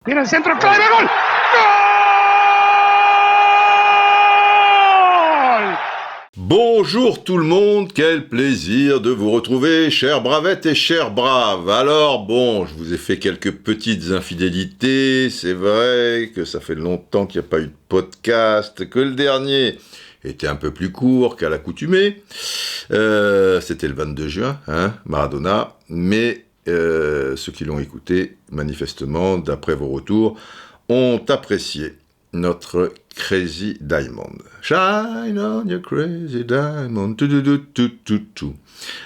Tira el centro, clave, gol! Gol! Bonjour tout le monde, quel plaisir de vous retrouver, chères bravettes et chers braves. Alors bon, je vous ai fait quelques petites infidélités, c'est vrai que ça fait longtemps qu'il n'y a pas eu de podcast, que le dernier était un peu plus court qu'à l'accoutumée. C'était le 22 juin, Maradona, mais ceux qui l'ont écouté, manifestement, d'après vos retours, ont apprécié notre Crazy Diamond. Shine on your crazy diamond. Tout.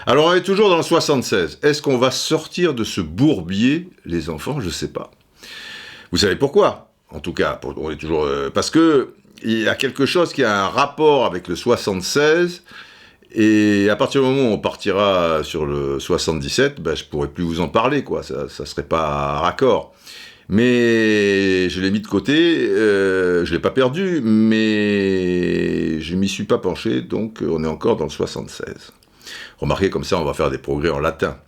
Alors on est toujours dans le 76. Est-ce qu'on va sortir de ce bourbier, les enfants? Je sais pas. Vous savez pourquoi? En tout cas, on est toujours parce que il y a quelque chose qui a un rapport avec le 76. Et à partir du moment où on partira sur le 77, je pourrais plus vous en parler, quoi. Ça serait pas raccord. Mais je l'ai mis de côté, je l'ai pas perdu, mais je m'y suis pas penché, donc on est encore dans le 76. Remarquez, comme ça, on va faire des progrès en latin.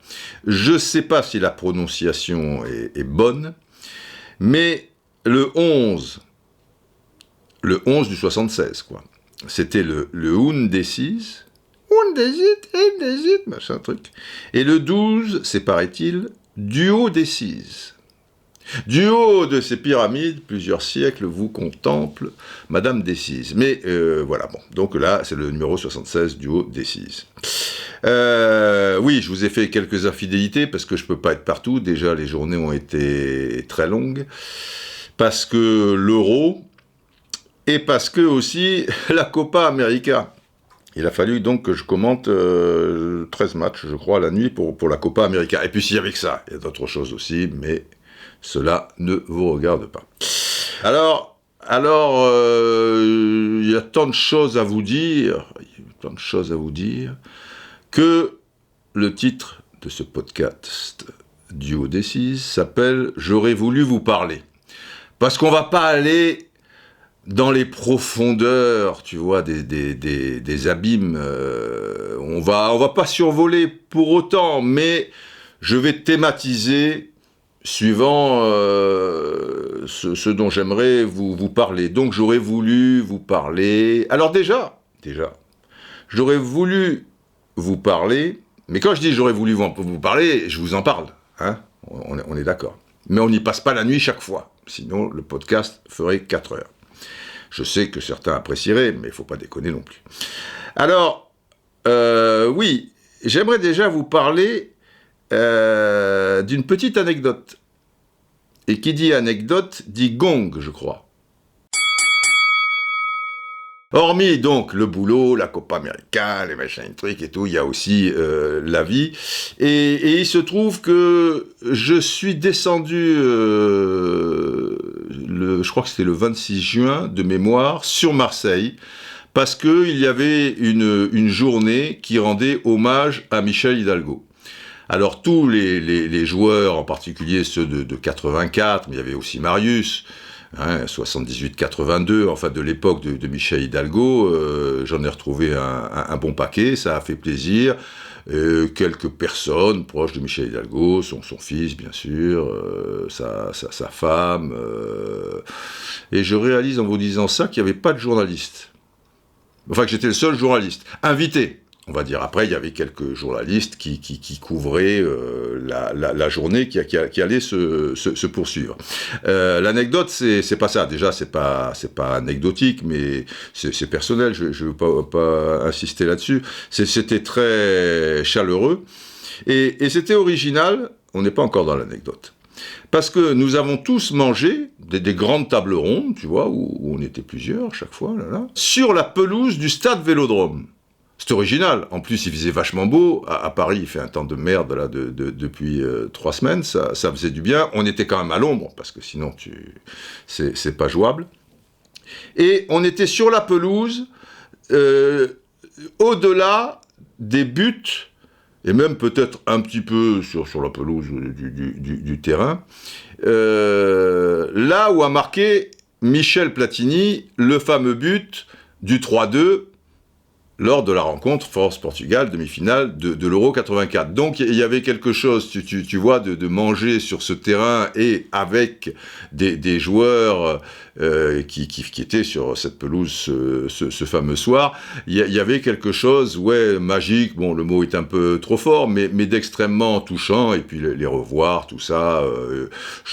Je sais pas si la prononciation est bonne, mais le 11 du 76, quoi. C'était le undecis, machin truc. Et le 12, c'est, paraît-il, duodécis. Du haut de ces pyramides, plusieurs siècles vous contemple Madame Décise. Mais voilà, bon. Donc là, c'est le numéro 76 du haut Décise. Oui, je vous ai fait quelques infidélités parce que je peux pas être partout. Déjà, les journées ont été très longues. Parce que l'euro et parce que aussi la Copa América. Il a fallu donc que je commente 13 matchs, je crois, la nuit pour la Copa América. Et puis s'il y avait que ça, il y a d'autres choses aussi, mais cela ne vous regarde pas. Alors, il y a tant de choses à vous dire, que le titre de ce podcast Duodécis s'appelle « J'aurais voulu vous parler ». Parce qu'on va pas aller dans les profondeurs, tu vois, des abîmes. On va pas survoler pour autant, mais je vais thématiser suivant ce dont j'aimerais vous parler. Donc j'aurais voulu vous parler... Alors déjà, j'aurais voulu vous parler, mais quand je dis j'aurais voulu vous parler, je vous en parle, hein, on est d'accord. Mais on n'y passe pas la nuit chaque fois, sinon le podcast ferait 4 heures. Je sais que certains apprécieraient, mais il ne faut pas déconner non plus. Alors, oui, j'aimerais déjà vous parler d'une petite anecdote. Et qui dit anecdote, dit gong, je crois. Hormis donc le boulot, la Copa América, les machins, les trucs et tout, il y a aussi la vie. Et il se trouve que je suis descendu, je crois que c'était le 26 juin de mémoire, sur Marseille, parce qu'il y avait une journée qui rendait hommage à Michel Hidalgo. Alors tous les joueurs, en particulier ceux de 84, mais il y avait aussi Marius, 78-82, enfin de l'époque de Michel Hidalgo, j'en ai retrouvé un bon paquet, ça a fait plaisir. Quelques personnes proches de Michel Hidalgo, son fils bien sûr, sa femme, et je réalise en vous disant ça qu'il n'y avait pas de journaliste. Enfin que j'étais le seul journaliste, invité. On va dire, après, il y avait quelques journalistes qui couvraient la journée qui allait se poursuivre. L'anecdote, c'est pas ça. Déjà, c'est pas anecdotique, mais c'est personnel. Je veux pas insister là-dessus. C'était très chaleureux. Et c'était original. On n'est pas encore dans l'anecdote. Parce que nous avons tous mangé des grandes tables rondes, tu vois, où on était plusieurs chaque fois, sur la pelouse du stade Vélodrome. C'est original. En plus, il faisait vachement beau. À Paris, il fait un temps de merde là depuis 3 semaines. Ça faisait du bien. On était quand même à l'ombre parce que sinon, c'est pas jouable. Et on était sur la pelouse, au-delà des buts et même peut-être un petit peu sur la pelouse du terrain. Là où a marqué Michel Platini le fameux but du 3-2. lors de la rencontre France-Portugal, demi-finale de l'Euro 84. Donc il y avait quelque chose, tu vois, de manger sur ce terrain et avec des joueurs qui étaient sur cette pelouse ce fameux soir. Il y avait quelque chose, ouais, magique, bon, le mot est un peu trop fort, mais d'extrêmement touchant, et puis les revoir, tout ça,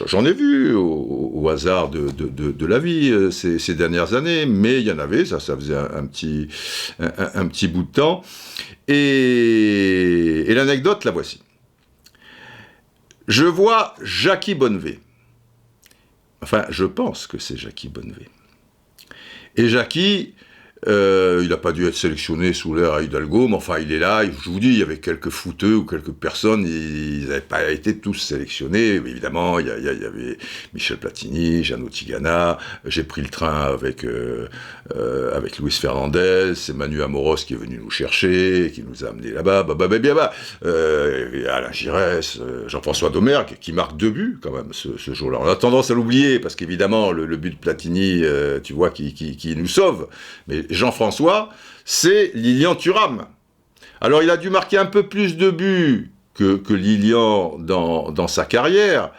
j'en ai vu au hasard de la vie ces dernières années, mais il y en avait, ça faisait un petit bout de temps, et l'anecdote, la voici. Je vois Jackie Bonnevé. Enfin, je pense que c'est Jackie Bonnevé. Et Jackie, il n'a pas dû être sélectionné sous l'ère à Hidalgo, mais enfin, il est là, je vous dis, il y avait quelques footeux ou quelques personnes, ils n'avaient pas été tous sélectionnés, mais évidemment, il y avait Michel Platini, Jeannot Tigana, j'ai pris le train avec Luis Fernandez, c'est Manu Amoros qui est venu nous chercher, qui nous a amenés là-bas, Alain Giresse, Jean-François Domergue, qui marque 2 buts, quand même, ce jour-là. On a tendance à l'oublier, parce qu'évidemment, le but de Platini, tu vois, qui nous sauve, mais Jean-François, c'est Lilian Thuram. Alors, il a dû marquer un peu plus de buts que Lilian dans sa carrière,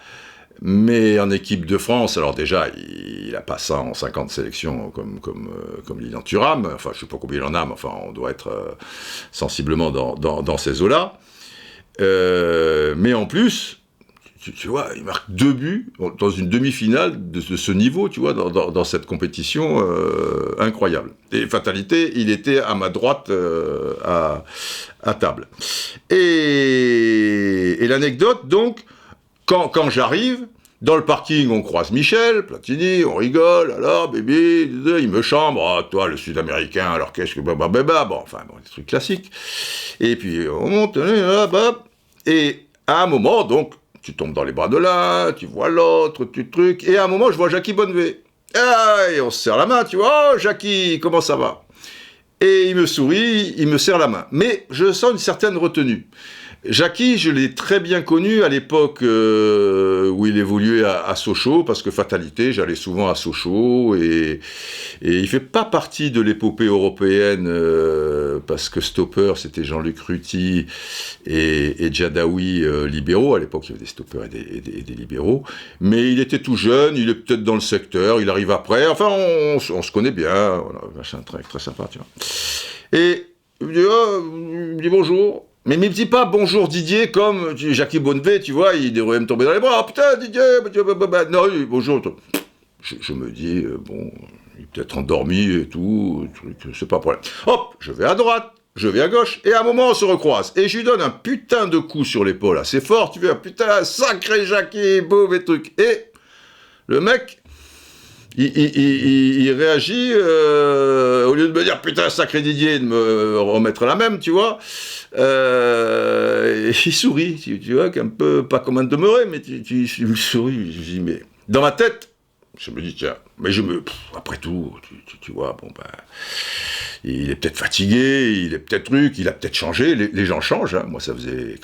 mais en équipe de France, alors déjà, il n'a pas 150 sélections comme Lilian Thuram, enfin, je ne sais pas combien il en a, mais enfin, on doit être sensiblement dans ces eaux-là. Mais en plus, tu vois, il marque 2 buts dans une demi-finale de ce niveau, tu vois, dans cette compétition incroyable. Et fatalité, il était à ma droite à table. Et l'anecdote, donc, quand j'arrive, dans le parking, on croise Michel Platini, on rigole, alors, bébé, il me chambre, toi, le Sud-Américain, alors qu'est-ce que bon, des trucs classiques. Et puis, on monte, et à un moment, donc, tu tombes dans les bras de l'un, tu vois l'autre, tu trucs, et à un moment, je vois Jackie Bonnevé. Et on se serre la main, tu vois, oh, Jackie, comment ça va? Et il me sourit, il me serre la main. Mais je sens une certaine retenue. Jackie, je l'ai très bien connu à l'époque où il évoluait à Sochaux, parce que fatalité, j'allais souvent à Sochaux, et il fait pas partie de l'épopée européenne, parce que stopper, c'était Jean-Luc Ruti et Djadaoui libéraux, à l'époque il y avait des stoppers et des libéraux, mais il était tout jeune, il est peut-être dans le secteur, il arrive après, enfin on se connaît bien, voilà, machin, très, très sympa, tu vois. Et il me dit bonjour. Mais il me dit pas bonjour Didier comme Jackie Bonnevé, tu vois, il devrait me tomber dans les bras. Ah putain Didier, non, bonjour. Je me dis, bon, il est peut-être endormi et tout, c'est pas un problème. Hop, je vais à droite, je vais à gauche, et à un moment on se recroise. Et je lui donne un putain de coup sur l'épaule assez fort, tu vois, putain, sacré Jackie, boum et truc. Et le mec, il réagit, au lieu de me dire putain sacré Didier, de me remettre la même, tu vois, il sourit, tu vois, un peu pas comme un demeuré, mais il sourit, je dis, mais dans ma tête, je me dis tiens, mais après tout, tu vois, bon ben, il est peut-être fatigué, il est peut-être truc, il a peut-être changé, les gens changent, hein. Moi ça fait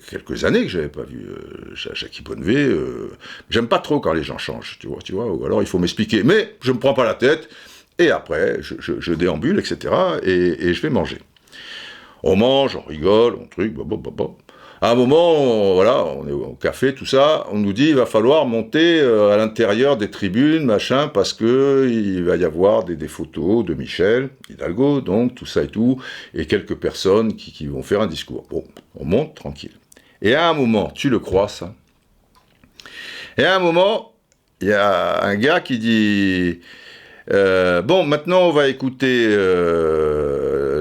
quelques années que j'avais pas vu Jackie Bonnevé, j'aime pas trop quand les gens changent, tu vois, ou alors il faut m'expliquer, mais je me prends pas la tête, et après je déambule, etc., et je vais manger. On mange, on rigole, on truc, À un moment, voilà, on est au café, tout ça, on nous dit il va falloir monter à l'intérieur des tribunes, machin, parce que il va y avoir des photos de Michel Hidalgo, donc tout ça et tout, et quelques personnes qui vont faire un discours. Bon, on monte tranquille. Et à un moment, tu le crois ça? Et à un moment, il y a un gars qui dit bon, maintenant on va écouter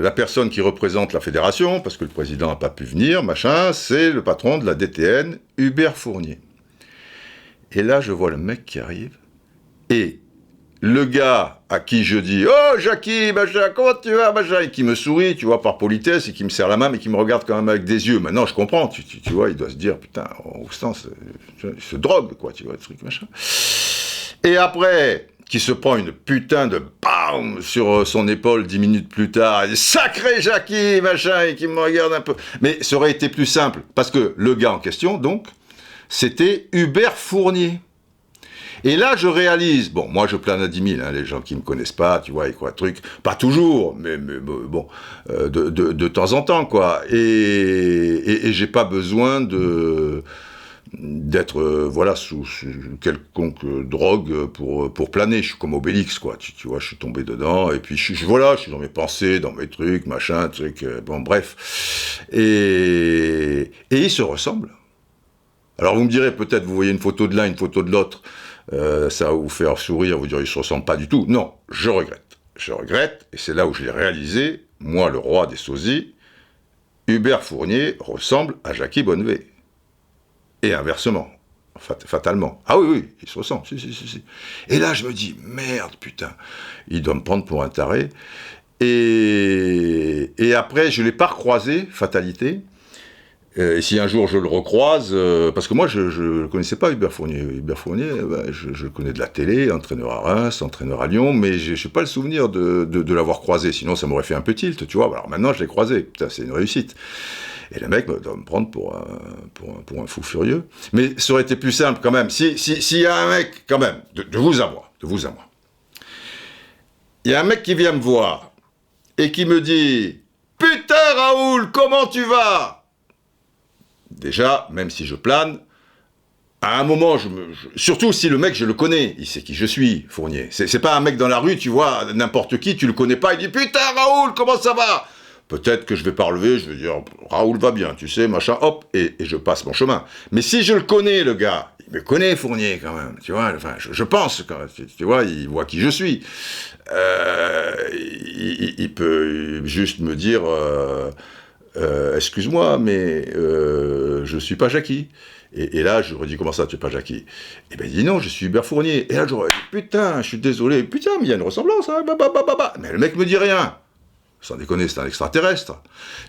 la personne qui représente la fédération, parce que le président n'a pas pu venir, machin, c'est le patron de la DTN, Hubert Fournier. Et là, je vois le mec qui arrive, et le gars à qui je dis « Oh, Jackie, machin, comment tu vas, machin ?» et qui me sourit, tu vois, par politesse, et qui me serre la main, mais qui me regarde quand même avec des yeux. Maintenant, je comprends, tu vois, il doit se dire « Putain, Roustan, il se drogue, quoi, tu vois, le truc, machin. » Et après, qui se prend une putain de BAM sur son épaule 10 minutes plus tard, et sacré Jackie, machin, et qui me regarde un peu. Mais ça aurait été plus simple, parce que le gars en question, donc, c'était Hubert Fournier. Et là, je réalise, bon, moi je plane à 10 000, hein, les gens qui me connaissent pas, tu vois, ils croient truc, pas toujours, mais bon, de temps en temps, quoi. Et j'ai pas besoin d'être voilà sous quelconque drogue pour planer. Je suis comme Obélix, quoi. Tu vois, je suis tombé dedans et puis voilà, je suis dans mes pensées, dans mes trucs, machin, truc. Bon, bref. Et ils se ressemblent. Alors vous me direz peut-être, vous voyez une photo de l'un, une photo de l'autre, ça va vous faire sourire, vous direz ils se ressemblent pas du tout. Non, je regrette. Je regrette, et c'est là où je l'ai réalisé. Moi, le roi des sosies, Hubert Fournier ressemble à Jackie Bonnevet. Et inversement, fatalement. Ah oui, il se ressemble, si. Et là, je me dis, merde, putain, il doit me prendre pour un taré. Et après, je ne l'ai pas recroisé, fatalité. Et si un jour je le recroise, parce que moi, je ne connaissais pas Hubert Fournier. Hubert Fournier, je le connais de la télé, entraîneur à Reims, entraîneur à Lyon, mais je n'ai pas le souvenir de l'avoir croisé. Sinon, ça m'aurait fait un peu tilt, tu vois. Alors maintenant, je l'ai croisé. Putain, c'est une réussite. Et le mec doit me prendre pour un fou furieux. Mais ça aurait été plus simple quand même. S'il y a un mec, quand même, de vous à moi, il y a un mec qui vient me voir et qui me dit « Putain Raoul, comment tu vas ?» Déjà, même si je plane, à un moment, surtout si le mec, je le connais, il sait qui je suis, Fournier. C'est pas un mec dans la rue, tu vois, n'importe qui, tu le connais pas, il dit « Putain Raoul, comment ça va ?» Peut-être que je vais pas relever, je vais dire « Raoul va bien, tu sais, machin, hop, et je passe mon chemin. » Mais si je le connais, le gars, il me connaît, Fournier, quand même, tu vois, enfin, je pense, quand même, tu vois, il voit qui je suis. Il peut juste me dire excuse-moi, mais je suis pas Jackie. Et là, je lui dis, comment ça, tu es pas Jackie? Et ben il dit, non, je suis Hubert Fournier. Et là, j'aurais dit, putain, je suis désolé, putain, mais il y a une ressemblance, hein, Mais le mec me dit rien. Sans déconner, c'est un extraterrestre.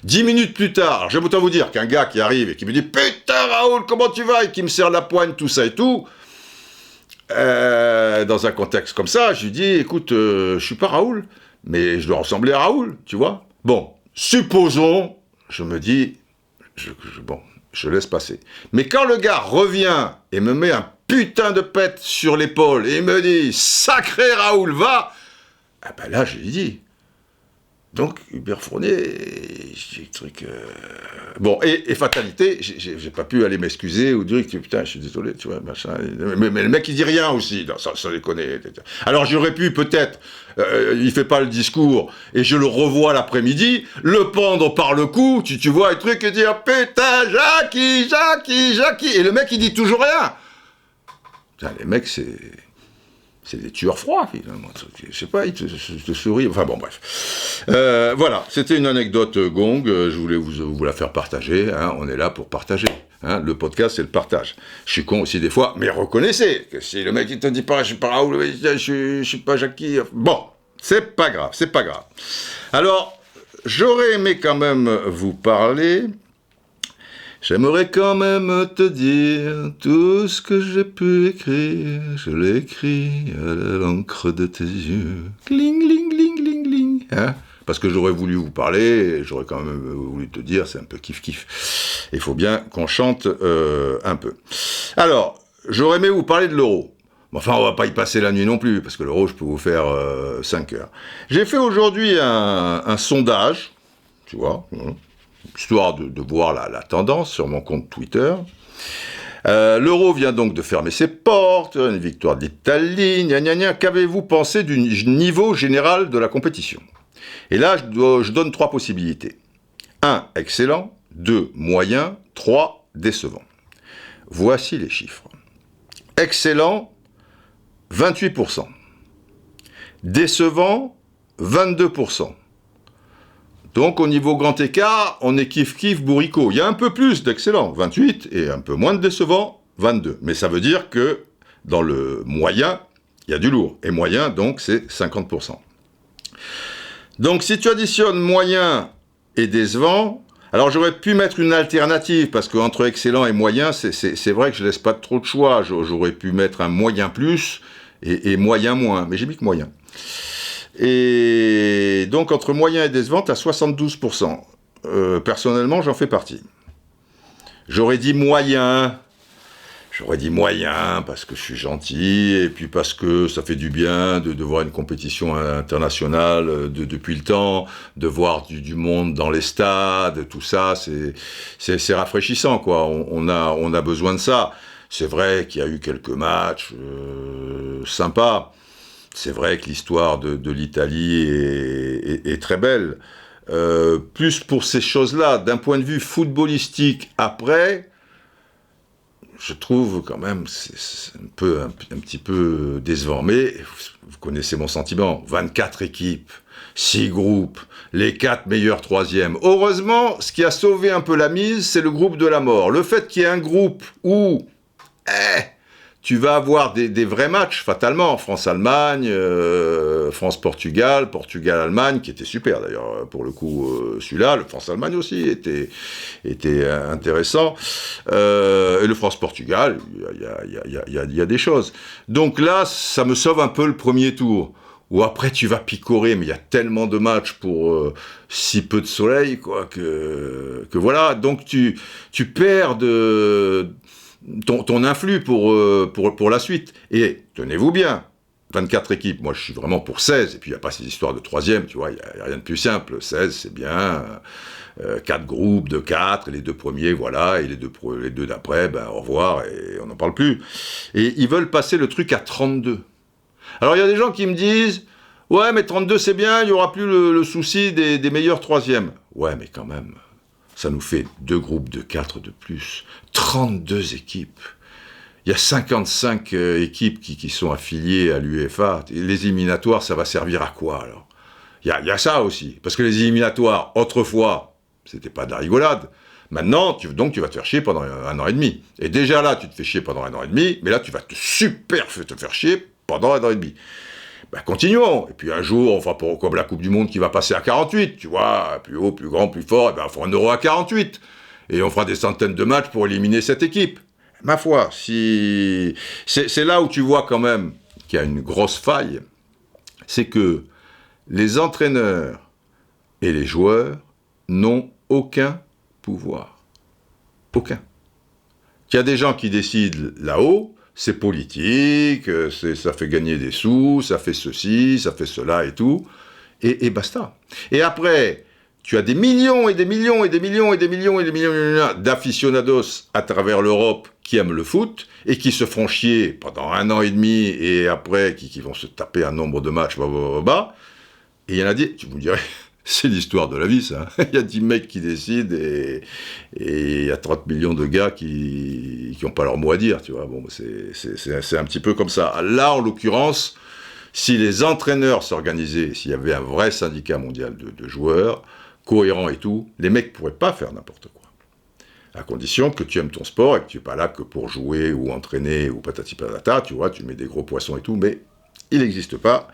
10 minutes plus tard, alors j'aime autant vous dire qu'un gars qui arrive et qui me dit, putain, Raoul, comment tu vas? Et qui me serre la poigne, tout ça et tout. Dans un contexte comme ça, je lui dis, écoute, je suis pas Raoul, mais je dois ressembler à Raoul, tu vois. Bon, supposons, je me dis, je laisse passer. Mais quand le gars revient et me met un putain de pète sur l'épaule et il me dit, sacré Raoul, va, ah ben là, je lui dis. Donc, Hubert Fournier, j'ai le truc... Bon, et fatalité, j'ai pas pu aller m'excuser ou dire que putain, je suis désolé, tu vois, machin. Mais le mec, il dit rien aussi, ça les connaît. Alors, j'aurais pu peut-être, il fait pas le discours, et je le revois l'après-midi, le pendre par le cou, tu vois, un truc, et dire putain, Jackie. Et le mec, il dit toujours rien. Putain, les mecs, c'est des tueurs froids, finalement. Je sais pas, ils te sourient. Enfin bon, bref. Voilà, c'était une anecdote gong. Je voulais vous la faire partager. Hein, on est là pour partager. Hein, le podcast, c'est le partage. Je suis con aussi des fois, mais reconnaissez que si le mec il te dit pas, je suis pas Raoul, je suis pas Jackie. Bon, c'est pas grave. Alors, j'aurais aimé quand même vous parler. J'aimerais quand même te dire tout ce que j'ai pu écrire. Je l'ai écrit à l'encre de tes yeux. Cling, cling, cling, cling, cling. Hein? Parce que j'aurais voulu vous parler, et j'aurais quand même voulu te dire, c'est un peu kiff-kiff. Il faut bien qu'on chante un peu. Alors, j'aurais aimé vous parler de l'euro. Enfin, on va pas y passer la nuit non plus, parce que l'euro, je peux vous faire 5 heures. J'ai fait aujourd'hui un sondage, tu vois, histoire de voir la tendance sur mon compte Twitter. L'euro vient donc de fermer ses portes, une victoire de l'Italie, Qu'avez-vous pensé du niveau général de la compétition? Et là, je donne 3 possibilités. 1, excellent. 2, moyen. 3, décevant. Voici les chiffres. Excellent, 28%. Décevant, 22%. Donc, au niveau grand écart, on est kiff-kiff bourricot. Il y a un peu plus d'excellent, 28, et un peu moins de décevant, 22. Mais ça veut dire que dans le moyen, il y a du lourd. Et moyen, donc, c'est 50%. Donc, si tu additionnes moyen et décevant, alors j'aurais pu mettre une alternative, parce qu'entre excellent et moyen, c'est vrai que je laisse pas trop de choix. J'aurais pu mettre un moyen plus et moyen moins, mais j'ai mis que moyen. Et donc, entre moyen et décevant, à 72%. Personnellement, j'en fais partie. J'aurais dit moyen. j'aurais dit moyen, parce que je suis gentil, et puis parce que ça fait du bien de voir une compétition internationale depuis le temps, de voir du monde dans les stades, tout ça, c'est rafraîchissant, quoi. On a besoin de ça. C'est vrai qu'il y a eu quelques matchs sympas. C'est vrai que l'histoire de l'Italie est très belle. Plus pour ces choses-là, d'un point de vue footballistique, après, je trouve quand même c'est un petit peu décevant. Mais vous connaissez mon sentiment. 24 équipes, 6 groupes, les 4 meilleurs troisièmes. Heureusement, ce qui a sauvé un peu la mise, c'est le groupe de la mort. Le fait qu'il y ait un groupe où tu vas avoir des vrais matchs, fatalement. France-Allemagne, France-Portugal, Portugal-Allemagne, qui était super d'ailleurs, pour le coup, celui-là. Le France-Allemagne aussi était intéressant. Et le France-Portugal, il y a des choses. Donc là, ça me sauve un peu le premier tour. Ou après, tu vas picorer, mais il y a tellement de matchs pour si peu de soleil, quoi, que voilà. Donc tu perds ton influx pour la suite. Et tenez-vous bien, 24 équipes, moi je suis vraiment pour 16, et puis il n'y a pas ces histoires de troisième, tu vois, il n'y a rien de plus simple. 16, c'est bien, 4 groupes de 4, et les 2 premiers, voilà, et les deux d'après, ben au revoir, et on n'en parle plus. Et ils veulent passer le truc à 32. Alors il y a des gens qui me disent, ouais, mais 32 c'est bien, il n'y aura plus le souci des meilleurs troisièmes. Ouais, mais quand même, ça nous fait 2 groupes de 4 de plus. 32 équipes. Il y a 55 équipes qui sont affiliées à l'UEFA. Les éliminatoires, ça va servir à quoi, alors ? Il y a ça aussi. Parce que les éliminatoires, autrefois, c'était pas de la rigolade. Maintenant, tu vas te faire chier pendant 1 an et demi. Et déjà là, tu te fais chier pendant 1 an et demi, mais là, tu vas te faire chier pendant 1 an et demi. Ben, continuons. Et puis un jour, on fera comme la Coupe du Monde qui va passer à 48, tu vois, plus haut, plus grand, plus fort, et ben on fera un Euro à 48. Et on fera des centaines de matchs pour éliminer cette équipe. Ma foi, c'est là où tu vois quand même qu'il y a une grosse faille, c'est que les entraîneurs et les joueurs n'ont aucun pouvoir. Aucun. Il y a des gens qui décident là-haut, c'est politique, ça fait gagner des sous, ça fait ceci, ça fait cela et tout, et basta. Et après, tu as des millions et des millions et des millions et des millions et des millions d'aficionados à travers l'Europe qui aiment le foot et qui se font chier pendant 1 an et demi et après qui vont se taper un nombre de matchs, et il y en a des, tu me dirais, c'est l'histoire de la vie, ça. Il y a 10 mecs qui décident et il y a 30 millions de gars qui n'ont pas leur mot à dire, tu vois. Bon, c'est un petit peu comme ça. Là, en l'occurrence, si les entraîneurs s'organisaient, s'il y avait un vrai syndicat mondial de joueurs, cohérent et tout, les mecs pourraient pas faire n'importe quoi. À condition que tu aimes ton sport et que tu n'es pas là que pour jouer ou entraîner ou patati patata, tu vois, tu mets des gros poissons et tout, mais il n'existe pas.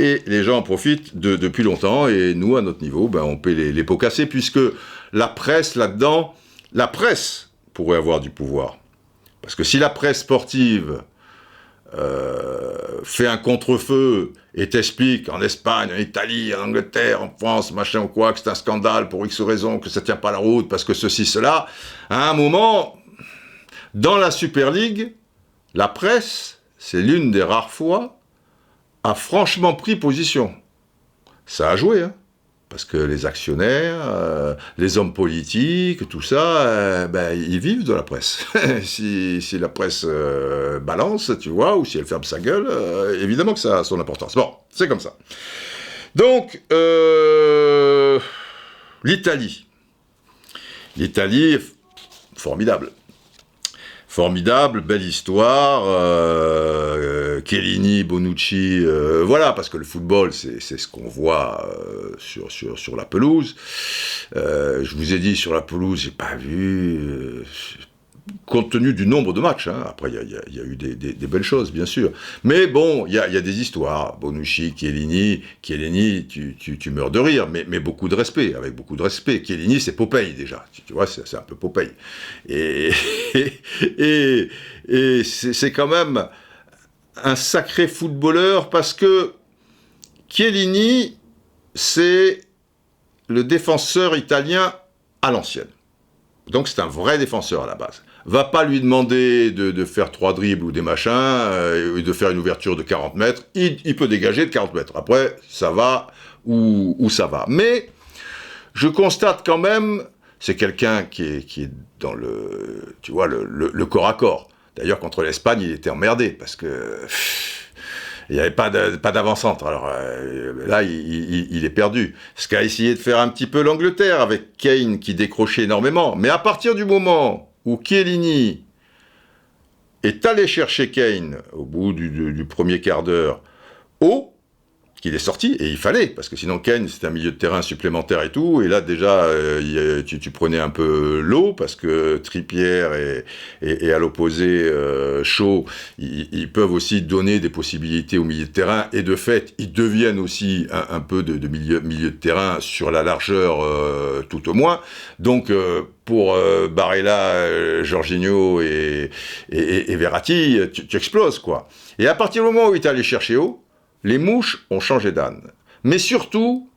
Et les gens en profitent depuis longtemps, et nous, à notre niveau, ben, on paie les pots cassés, puisque la presse, là-dedans, la presse pourrait avoir du pouvoir. Parce que si la presse sportive fait un contre-feu et t'explique en Espagne, en Italie, en Angleterre, en France, machin ou quoi, que c'est un scandale pour X raison, que ça tient pas la route, parce que ceci, cela, à un moment, dans la Super League, la presse, c'est l'une des rares fois, a franchement pris position. Ça a joué, hein, parce que les actionnaire, les hommes politiques, tout ça, ben, ils vivent de la presse. si la presse balance, tu vois, ou si elle ferme sa gueule, évidemment que ça a son importance. Bon, c'est comme ça. Donc, l'Italie. L'Italie, formidable. Formidable, belle histoire, Chiellini, Bonucci, voilà, parce que le football, c'est ce qu'on voit sur la pelouse. Je vous ai dit, sur la pelouse, j'ai pas vu, compte tenu du nombre de matchs, hein. Après il y a eu des belles choses, bien sûr. Mais bon, il y a des histoires, Bonucci, Chiellini, tu meurs de rire, mais beaucoup de respect, avec beaucoup de respect. Chiellini, c'est Popeye, déjà, tu vois, c'est un peu Popeye. Et c'est quand même un sacré footballeur, parce que Chiellini, c'est le défenseur italien à l'ancienne. Donc c'est un vrai défenseur à la base. va pas lui demander de faire 3 dribbles ou des machins, et de faire une ouverture de 40 mètres. Il peut dégager de 40 mètres. Après, ça va ou ça va. Mais je constate quand même, c'est quelqu'un qui est dans tu vois, le corps à corps. D'ailleurs, contre l'Espagne, il était emmerdé, parce que il n'y avait pas d'avant-centre. Alors là, il est perdu. Ce qu'a essayé de faire un petit peu l'Angleterre, avec Kane qui décrochait énormément. Mais à partir du moment où Chiellini est allé chercher Kane, au bout du premier quart d'heure, haut, qu'il est sorti, et il fallait, parce que sinon Kane, c'est un milieu de terrain supplémentaire et tout, et là déjà, tu prenais un peu l'eau, parce que Trippier et à l'opposé, Shaw, ils peuvent aussi donner des possibilités au milieu de terrain, et de fait, ils deviennent aussi un peu de milieu de terrain sur la largeur, tout au moins. Donc, pour Barella, Jorginho et Verratti, tu exploses, quoi. Et à partir du moment où il est allé chercher haut, les mouches ont changé d'âne. Mais surtout,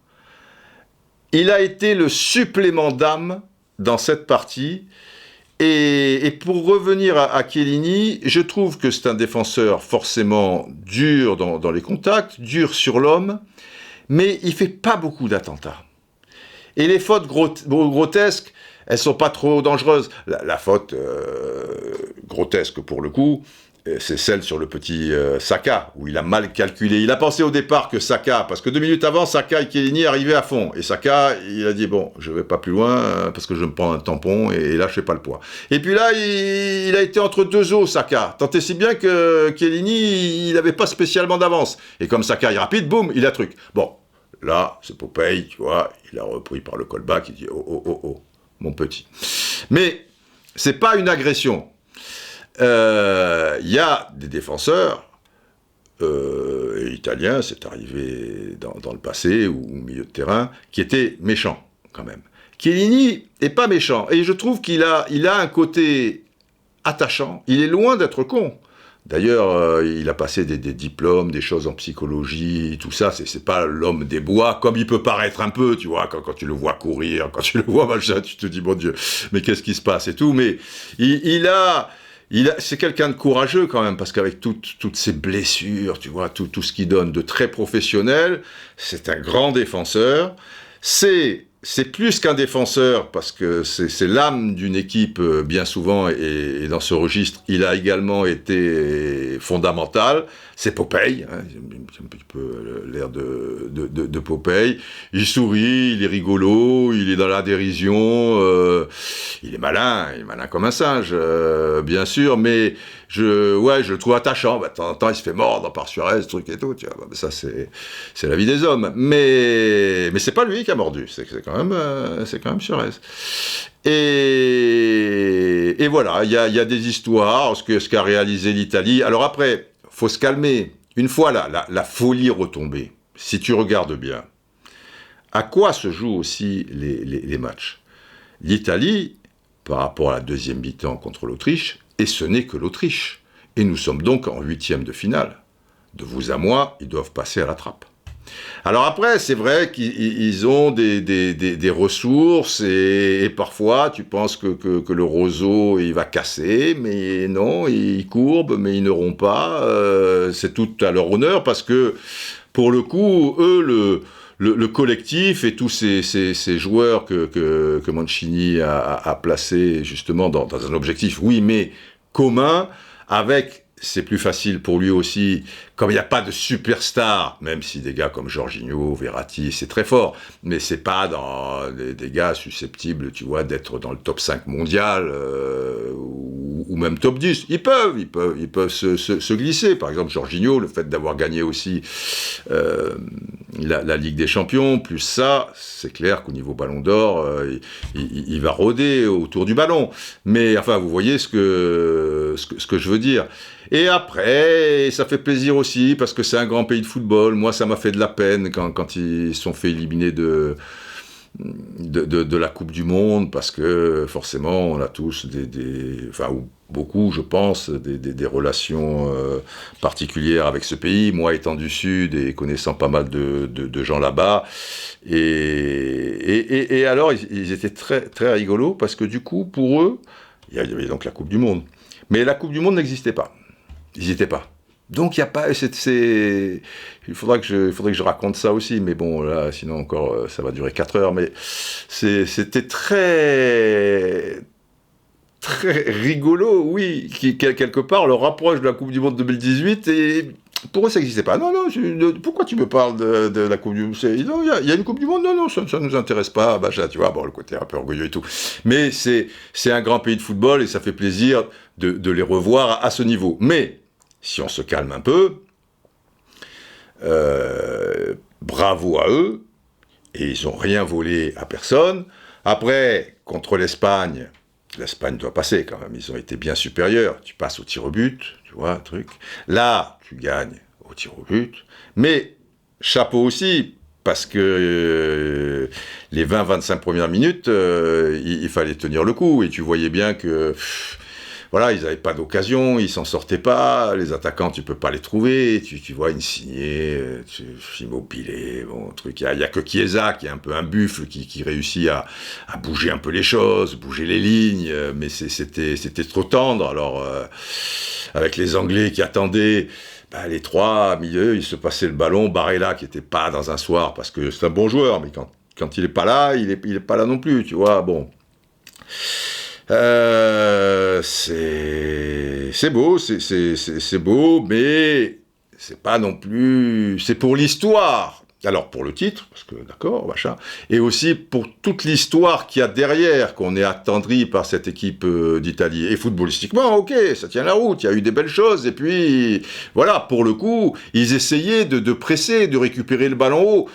il a été le supplément d'âme dans cette partie. Et pour revenir à Chiellini, je trouve que c'est un défenseur forcément dur dans les contacts, dur sur l'homme, mais il fait pas beaucoup d'attentats. Et les fautes grotesques, elles sont pas trop dangereuses. La faute grotesque pour le coup, c'est celle sur le petit Saka, où il a mal calculé. Il a pensé au départ que Saka, parce que 2 minutes avant, Saka et Chiellini arrivaient à fond. Et Saka, il a dit, bon, je vais pas plus loin, parce que je me prends un tampon, et là, je fais pas le poids. Et puis là, il a été entre deux eaux, Saka. Tant et si bien que Chiellini, il n'avait pas spécialement d'avance. Et comme Saka est rapide, boum, il a truc. Bon, là, c'est Popeye, tu vois, il a repris par le callback, il dit, oh, mon petit. Mais, c'est pas une agression. Y a des défenseurs italiens, c'est arrivé dans le passé, ou au milieu de terrain, qui étaient méchants, quand même. Chiellini est pas méchant, et je trouve qu'il a un côté attachant. Il est loin d'être con. D'ailleurs, il a passé des diplômes, des choses en psychologie, tout ça. C'est pas l'homme des bois, comme il peut paraître un peu, tu vois, quand tu le vois courir, quand tu le vois machin, tu te dis, mon Dieu, mais qu'est-ce qui se passe et tout. Mais c'est quelqu'un de courageux quand même, parce qu'avec toutes ces blessures, tu vois, tout ce qu'il donne de très professionnel, c'est un grand défenseur. C'est plus qu'un défenseur, parce que c'est l'âme d'une équipe, bien souvent, et dans ce registre, il a également été fondamental. C'est Popeye, hein, c'est un petit peu l'air de Popeye. Il sourit, il est rigolo, il est dans la dérision, il est malin comme un singe, bien sûr, mais je le trouve attachant. De temps en temps, il se fait mordre par Suarez, truc et tout, tu vois. Ça, c'est la vie des hommes. Mais c'est pas lui qui a mordu, c'est quand même Suarez. Et voilà, il y a des histoires, ce qu'a réalisé l'Italie. Alors après, faut se calmer. Une fois la folie retombée, si tu regardes bien, à quoi se jouent aussi les matchs? L'Italie, par rapport à la deuxième mi-temps contre l'Autriche, et ce n'est que l'Autriche. Et nous sommes donc en 8e de finale. De vous à moi, ils doivent passer à la trappe. Alors après, c'est vrai qu'ils ont des ressources, et parfois tu penses que le roseau il va casser, mais non, il courbe, mais ils ne rompt pas. C'est tout à leur honneur, parce que pour le coup, eux, le collectif et tous ces joueurs que Mancini a placés justement dans un objectif, oui, mais commun, c'est plus facile pour lui aussi, comme il n'y a pas de superstar, même si des gars comme Jorginho, Verratti, c'est très fort, mais c'est pas dans des gars susceptibles, tu vois, d'être dans le top 5 mondial, ou même top 10. Ils peuvent se glisser. Par exemple, Jorginho, le fait d'avoir gagné aussi la Ligue des Champions, plus ça, c'est clair qu'au niveau Ballon d'Or, il va rôder autour du ballon. Mais enfin, vous voyez ce que je veux dire. Et après, ça fait plaisir aussi, parce que c'est un grand pays de football. Moi, ça m'a fait de la peine quand ils se sont fait éliminer de la Coupe du Monde, parce que forcément, on a tous ou beaucoup, je pense, des relations particulières avec ce pays. Moi, étant du Sud et connaissant pas mal de gens là-bas. Et alors, ils étaient très, très rigolos, parce que du coup, pour eux, Il y avait donc la Coupe du Monde. Mais la Coupe du Monde n'existait pas. Ils n'y étaient pas. Donc il n'y a pas... Il faudrait que je raconte ça aussi, mais bon, là, sinon encore, ça va durer 4 heures. Mais c'était très rigolo, oui, qui, quelque part, le rapproche de la Coupe du Monde 2018, et pour eux, ça n'existait pas. Non, pourquoi tu me parles de la Coupe du Monde? Non, il y a une Coupe du Monde? Non, ça ne nous intéresse pas. Bah, tu vois, bon, le côté un peu orgueilleux et tout. Mais c'est un grand pays de football, et ça fait plaisir de les revoir à ce niveau. Mais, si on se calme un peu, bravo à eux, et ils n'ont rien volé à personne. Après, contre l'Espagne doit passer quand même, ils ont été bien supérieurs. Tu passes au tir au but, tu vois, un truc. Là, tu gagnes au tir au but. Mais, chapeau aussi, parce que les 20-25 premières minutes, il fallait tenir le coup. Et tu voyais bien que... Voilà, ils n'avaient pas d'occasion, ils s'en sortaient pas, les attaquants, tu peux pas les trouver, tu vois, Insigné, Immobilier, bon, truc, il y a que Chiesa, qui est un peu un buffle, qui réussit à bouger un peu les choses, bouger les lignes, mais c'était trop tendre, alors, avec les Anglais qui attendaient, les trois, milieu, il se passait le ballon, Barella, qui était pas dans un soir, parce que c'est un bon joueur, mais quand il est pas là, il est pas là non plus, tu vois, bon... c'est beau, c'est beau, mais c'est pas non plus... C'est pour l'histoire. Alors, pour le titre, parce que, d'accord, machin, et aussi pour toute l'histoire qu'il y a derrière, qu'on est attendri par cette équipe d'Italie. Et footballistiquement, ok, ça tient la route, il y a eu des belles choses, et puis, voilà, pour le coup, ils essayaient de presser, de récupérer le ballon haut.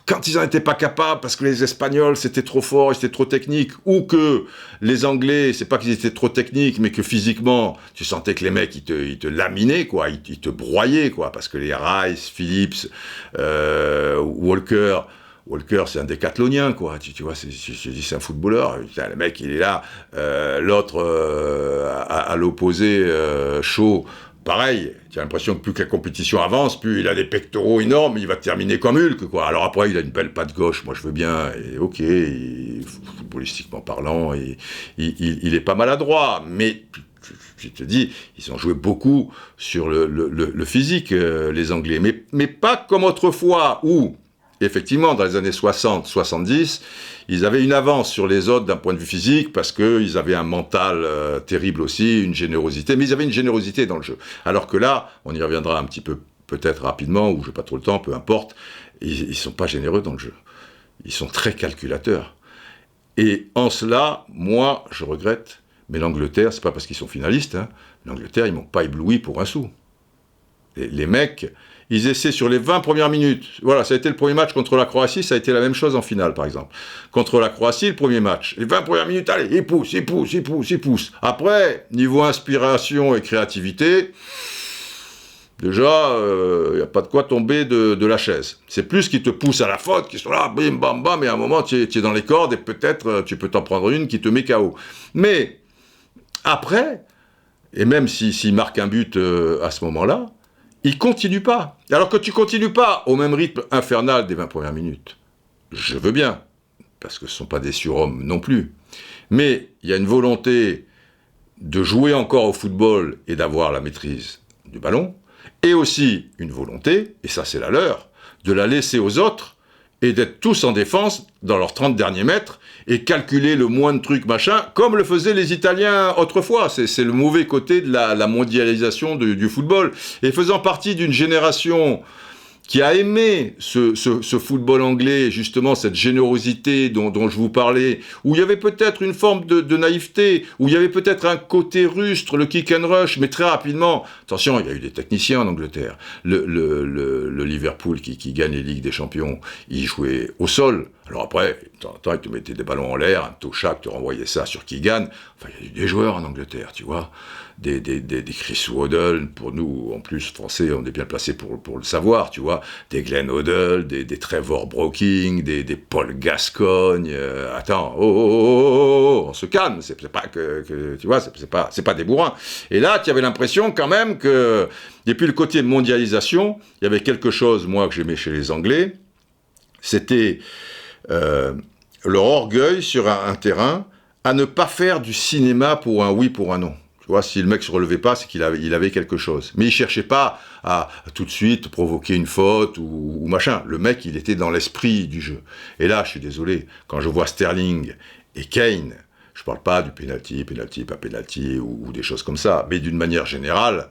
Quand ils n'en étaient pas capables, parce que les Espagnols, c'était trop fort, c'était trop technique, ou que les Anglais, c'est pas qu'ils étaient trop techniques, mais que physiquement, tu sentais que les mecs, ils te laminaient, quoi, ils te broyaient, quoi, parce que les Rice, Phillips, Walker, c'est un décathlonien, quoi, tu vois, c'est un footballeur, putain, le mec, il est là, l'autre, à l'opposé, Shaw, pareil, tu as l'impression que plus que la compétition avance, plus il a des pectoraux énormes, il va terminer comme Hulk, quoi. Alors après, il a une belle patte gauche, moi je veux bien, et ok, footballistiquement parlant, il est pas maladroit, mais je te dis, ils ont joué beaucoup sur le physique, les Anglais, mais pas comme autrefois, où, effectivement, dans les années 60-70, ils avaient une avance sur les autres d'un point de vue physique, parce qu'ils avaient un mental terrible aussi, une générosité, mais ils avaient une générosité dans le jeu. Alors que là, on y reviendra un petit peu, peut-être rapidement, ou j'ai pas trop le temps, peu importe, ils sont pas généreux dans le jeu. Ils sont très calculateurs. Et en cela, moi, je regrette, mais l'Angleterre, c'est pas parce qu'ils sont finalistes, hein, l'Angleterre, ils m'ont pas ébloui pour un sou. Les mecs... Ils essaient sur les 20 premières minutes. Voilà, ça a été le premier match contre la Croatie, ça a été la même chose en finale, par exemple. Contre la Croatie, le premier match. Les 20 premières minutes, allez, ils poussent. Après, niveau inspiration et créativité, déjà, il n'y a pas de quoi tomber de la chaise. C'est plus qu'ils te poussent à la faute, qui sont là, bim, bam, bam, et à un moment, tu es dans les cordes, et peut-être, tu peux t'en prendre une qui te met KO. Mais, après, et même s'ils marquent un but à ce moment-là, il continue pas. Alors que tu continues pas au même rythme infernal des 20 premières minutes. Je veux bien, parce que ce ne sont pas des surhommes non plus. Mais il y a une volonté de jouer encore au football et d'avoir la maîtrise du ballon, et aussi une volonté, et ça c'est la leur, de la laisser aux autres et d'être tous en défense dans leurs 30 derniers mètres et calculer le moins de trucs, machin, comme le faisaient les Italiens autrefois. C'est le mauvais côté de la mondialisation du football. Et faisant partie d'une génération qui a aimé ce football anglais, justement cette générosité dont je vous parlais, où il y avait peut-être une forme de naïveté, où il y avait peut-être un côté rustre, le kick and rush, mais très rapidement, attention, il y a eu des techniciens en Angleterre, le Liverpool qui gagne les Ligues des Champions, il jouait au sol. Alors après, de temps en temps, ils te mettaient des ballons en l'air, un Toshak te renvoyait ça sur Keegan. Enfin, il y a eu des joueurs en Angleterre, tu vois. Des Chris Waddle, pour nous, en plus, français, on est bien placés pour le savoir, tu vois. Des Glenn Hoddle, des Trevor Brooking, des Paul Gascoigne. Attends, on se calme, c'est pas que tu vois, c'est pas des bourrins. Et là, tu avais l'impression quand même que... Et puis le côté mondialisation, il y avait quelque chose, moi, que j'aimais chez les Anglais, c'était... leur orgueil sur un terrain à ne pas faire du cinéma pour un oui, pour un non. Tu vois, si le mec se relevait pas, c'est qu'il avait quelque chose. Mais il cherchait pas à tout de suite provoquer une faute ou machin. Le mec, il était dans l'esprit du jeu. Et là, je suis désolé, quand je vois Sterling et Kane, je parle pas du penalty, pas penalty ou des choses comme ça, mais d'une manière générale,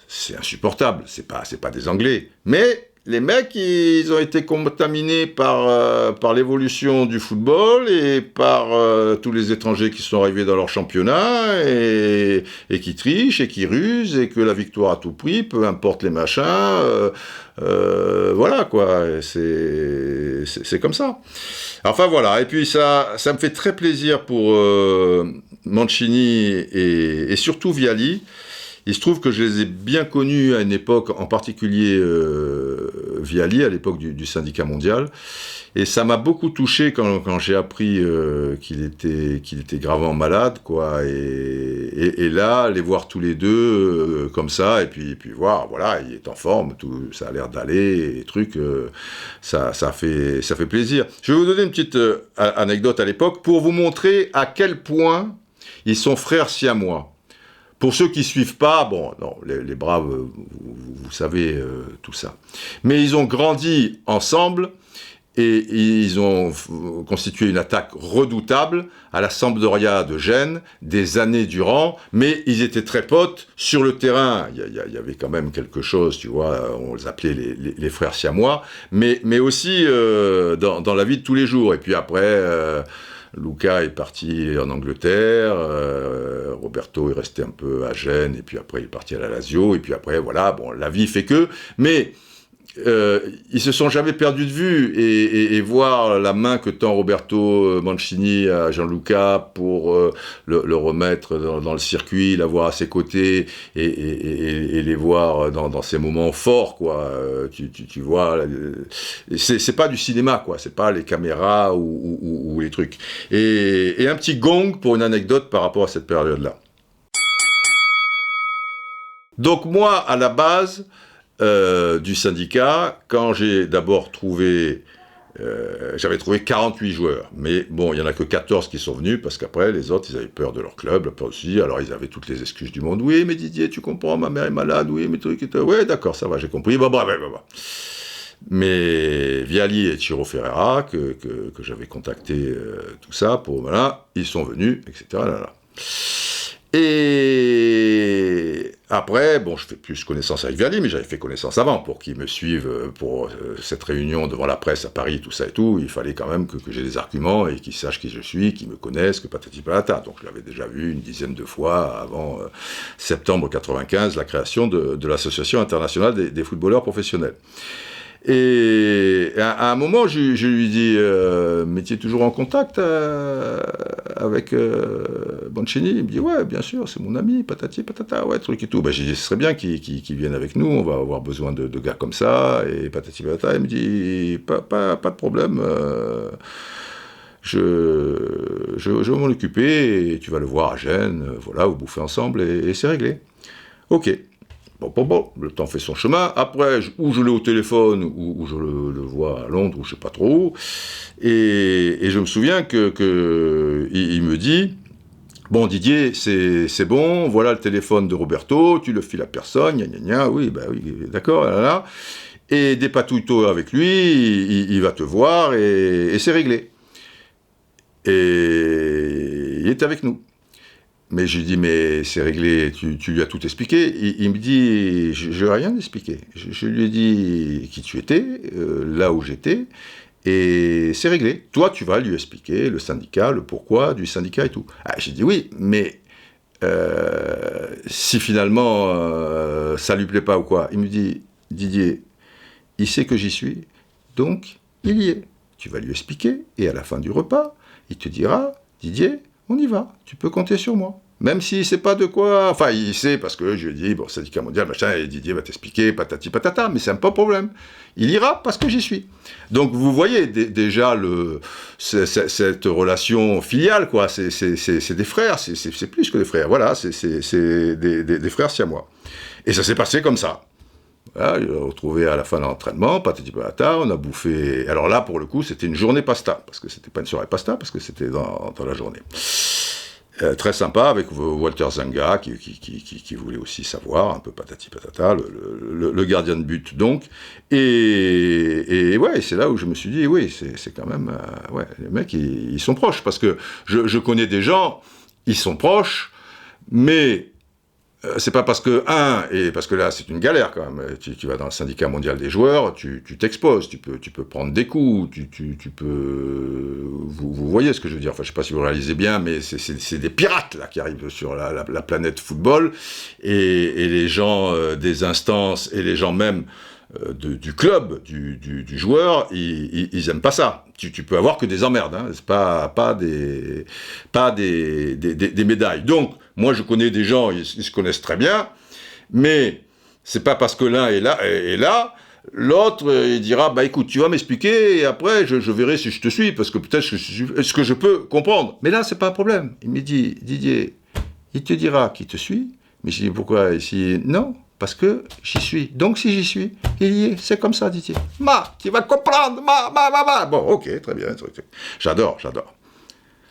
c'est insupportable. C'est pas des Anglais. Mais les mecs, ils ont été contaminés par l'évolution du football et par tous les étrangers qui sont arrivés dans leur championnat et qui trichent et qui rusent et que la victoire à tout prix, peu importe les machins, voilà quoi, c'est comme ça. Enfin voilà, et puis ça me fait très plaisir pour Mancini et surtout Vialli. Il se trouve que je les ai bien connus à une époque, en particulier Vialli, à l'époque du syndicat mondial. Et ça m'a beaucoup touché quand j'ai appris qu'il était gravement malade, quoi. Et là, les voir tous les deux comme ça, et puis voir, voilà, il est en forme, tout, ça a l'air d'aller, et trucs, ça fait plaisir. Je vais vous donner une petite anecdote à l'époque pour vous montrer à quel point ils sont frères siamois. Pour ceux qui suivent pas, bon, non, les braves, vous savez tout ça. Mais ils ont grandi ensemble et ils ont constitué une attaque redoutable à la Sampdoria de Gênes des années durant, mais ils étaient très potes sur le terrain. Il y avait quand même quelque chose, tu vois, on les appelait les frères siamois, mais aussi dans la vie de tous les jours. Et puis après... Luca est parti en Angleterre, Roberto est resté un peu à Gênes, et puis après il est parti à la Lazio, et puis après, voilà, bon, la vie fait que... Mais ils se sont jamais perdus de vue, et voir la main que tend Roberto Mancini à Gianluca pour le remettre dans le circuit, l'avoir à ses côtés, et les voir dans ces moments forts, quoi. Tu vois, c'est pas du cinéma, quoi. C'est pas les caméras ou les trucs. Et un petit gong pour une anecdote par rapport à cette période-là. Donc moi, à la base... du syndicat, quand j'ai d'abord trouvé... j'avais trouvé 48 joueurs, mais bon, il n'y en a que 14 qui sont venus, parce qu'après, les autres, ils avaient peur de leur club, peur aussi, alors ils avaient toutes les excuses du monde. Oui, mais Didier, tu comprends, ma mère est malade, oui, mais trucs... Ouais, d'accord, ça va, j'ai compris, bah. Mais Vialli et Ciro Ferreira, que j'avais contacté, tout ça, pour, voilà, ils sont venus, etc. Là. Et après, bon, je fais plus connaissance avec Vialli, mais j'avais fait connaissance avant, pour qu'ils me suivent pour cette réunion devant la presse à Paris, tout ça et tout. Il fallait quand même que j'ai des arguments et qu'ils sachent qui je suis, qu'ils me connaissent, que patati patata. Donc je l'avais déjà vu une dizaine de fois avant septembre 95, la création de l'Association internationale des footballeurs professionnels. Et à un moment, je lui dis, mais tu es toujours en contact avec Mancini? Il me dit, ouais, bien sûr, c'est mon ami, patati, patata, ouais, truc et tout. Ben, j'ai dit, ce serait bien qu'il vienne avec nous, on va avoir besoin de gars comme ça, et patati, patata. Il me dit, pas de problème, je vais m'en occuper, et tu vas le voir à Gênes, voilà, vous bouffez ensemble, et c'est réglé. Ok. Bon, le temps fait son chemin. Après, ou je l'ai au téléphone, ou je le vois à Londres, ou je sais pas trop où. Et je me souviens que il me dit, bon Didier, c'est bon, voilà le téléphone de Roberto, tu le files à personne, oui, d'accord, là. Et des patouilles avec lui, il va te voir, et c'est réglé. Et il est avec nous. Mais je lui dis, mais c'est réglé, tu lui as tout expliqué. Il me dit, je n'ai rien expliqué. Je lui ai dit qui tu étais, là où j'étais, et c'est réglé. Toi, tu vas lui expliquer le syndicat, le pourquoi du syndicat et tout. Ah, j'ai dit oui, mais si finalement ça lui plaît pas ou quoi, il me dit, Didier, il sait que j'y suis, donc il y est. Tu vas lui expliquer, et à la fin du repas, il te dira, Didier, on y va, tu peux compter sur moi. Même s'il ne sait pas de quoi... Enfin, il sait, parce que je lui ai dit, bon, syndicat mondial, machin, et Didier va t'expliquer, patati patata, mais c'est un pas problème. Il ira parce que j'y suis. Donc, vous voyez déjà cette relation filiale, quoi. C'est des frères, c'est plus que des frères. Voilà, c'est des frères siamois. Et ça s'est passé comme ça. Voilà, il l'a retrouvé à la fin de l'entraînement, patati patata, on a bouffé... Alors là, pour le coup, c'était une journée pasta, parce que c'était pas une soirée pasta, parce que c'était dans la journée. Très sympa, avec Walter Zenga, qui voulait aussi savoir, un peu patati patata, le gardien de but, donc. Et ouais, c'est là où je me suis dit, oui, c'est quand même... ouais, les mecs, ils sont proches, parce que je connais des gens, ils sont proches, mais... c'est pas parce que, et parce que là c'est une galère quand même, tu vas dans le syndicat mondial des joueurs, tu t'exposes, tu peux prendre des coups, tu peux... Vous voyez ce que je veux dire, enfin je sais pas si vous réalisez bien, mais c'est des pirates là qui arrivent sur la planète football, et les gens des instances, et les gens même du club, du joueur, ils aiment pas ça. Tu peux avoir que des emmerdes, hein. C'est pas des médailles. Donc, moi je connais des gens, ils se connaissent très bien, mais c'est pas parce que l'un est là, l'autre il dira, bah écoute, tu vas m'expliquer, et après je verrai si je te suis, parce que peut-être est-ce que je peux comprendre. Mais là, c'est pas un problème. Il me dit, Didier, il te dira qui te suit, mais je dis, pourquoi ici? Non, parce que j'y suis. Donc si j'y suis, il y est. C'est comme ça, Didier. Tu vas comprendre, Bon, ok, très bien. J'adore.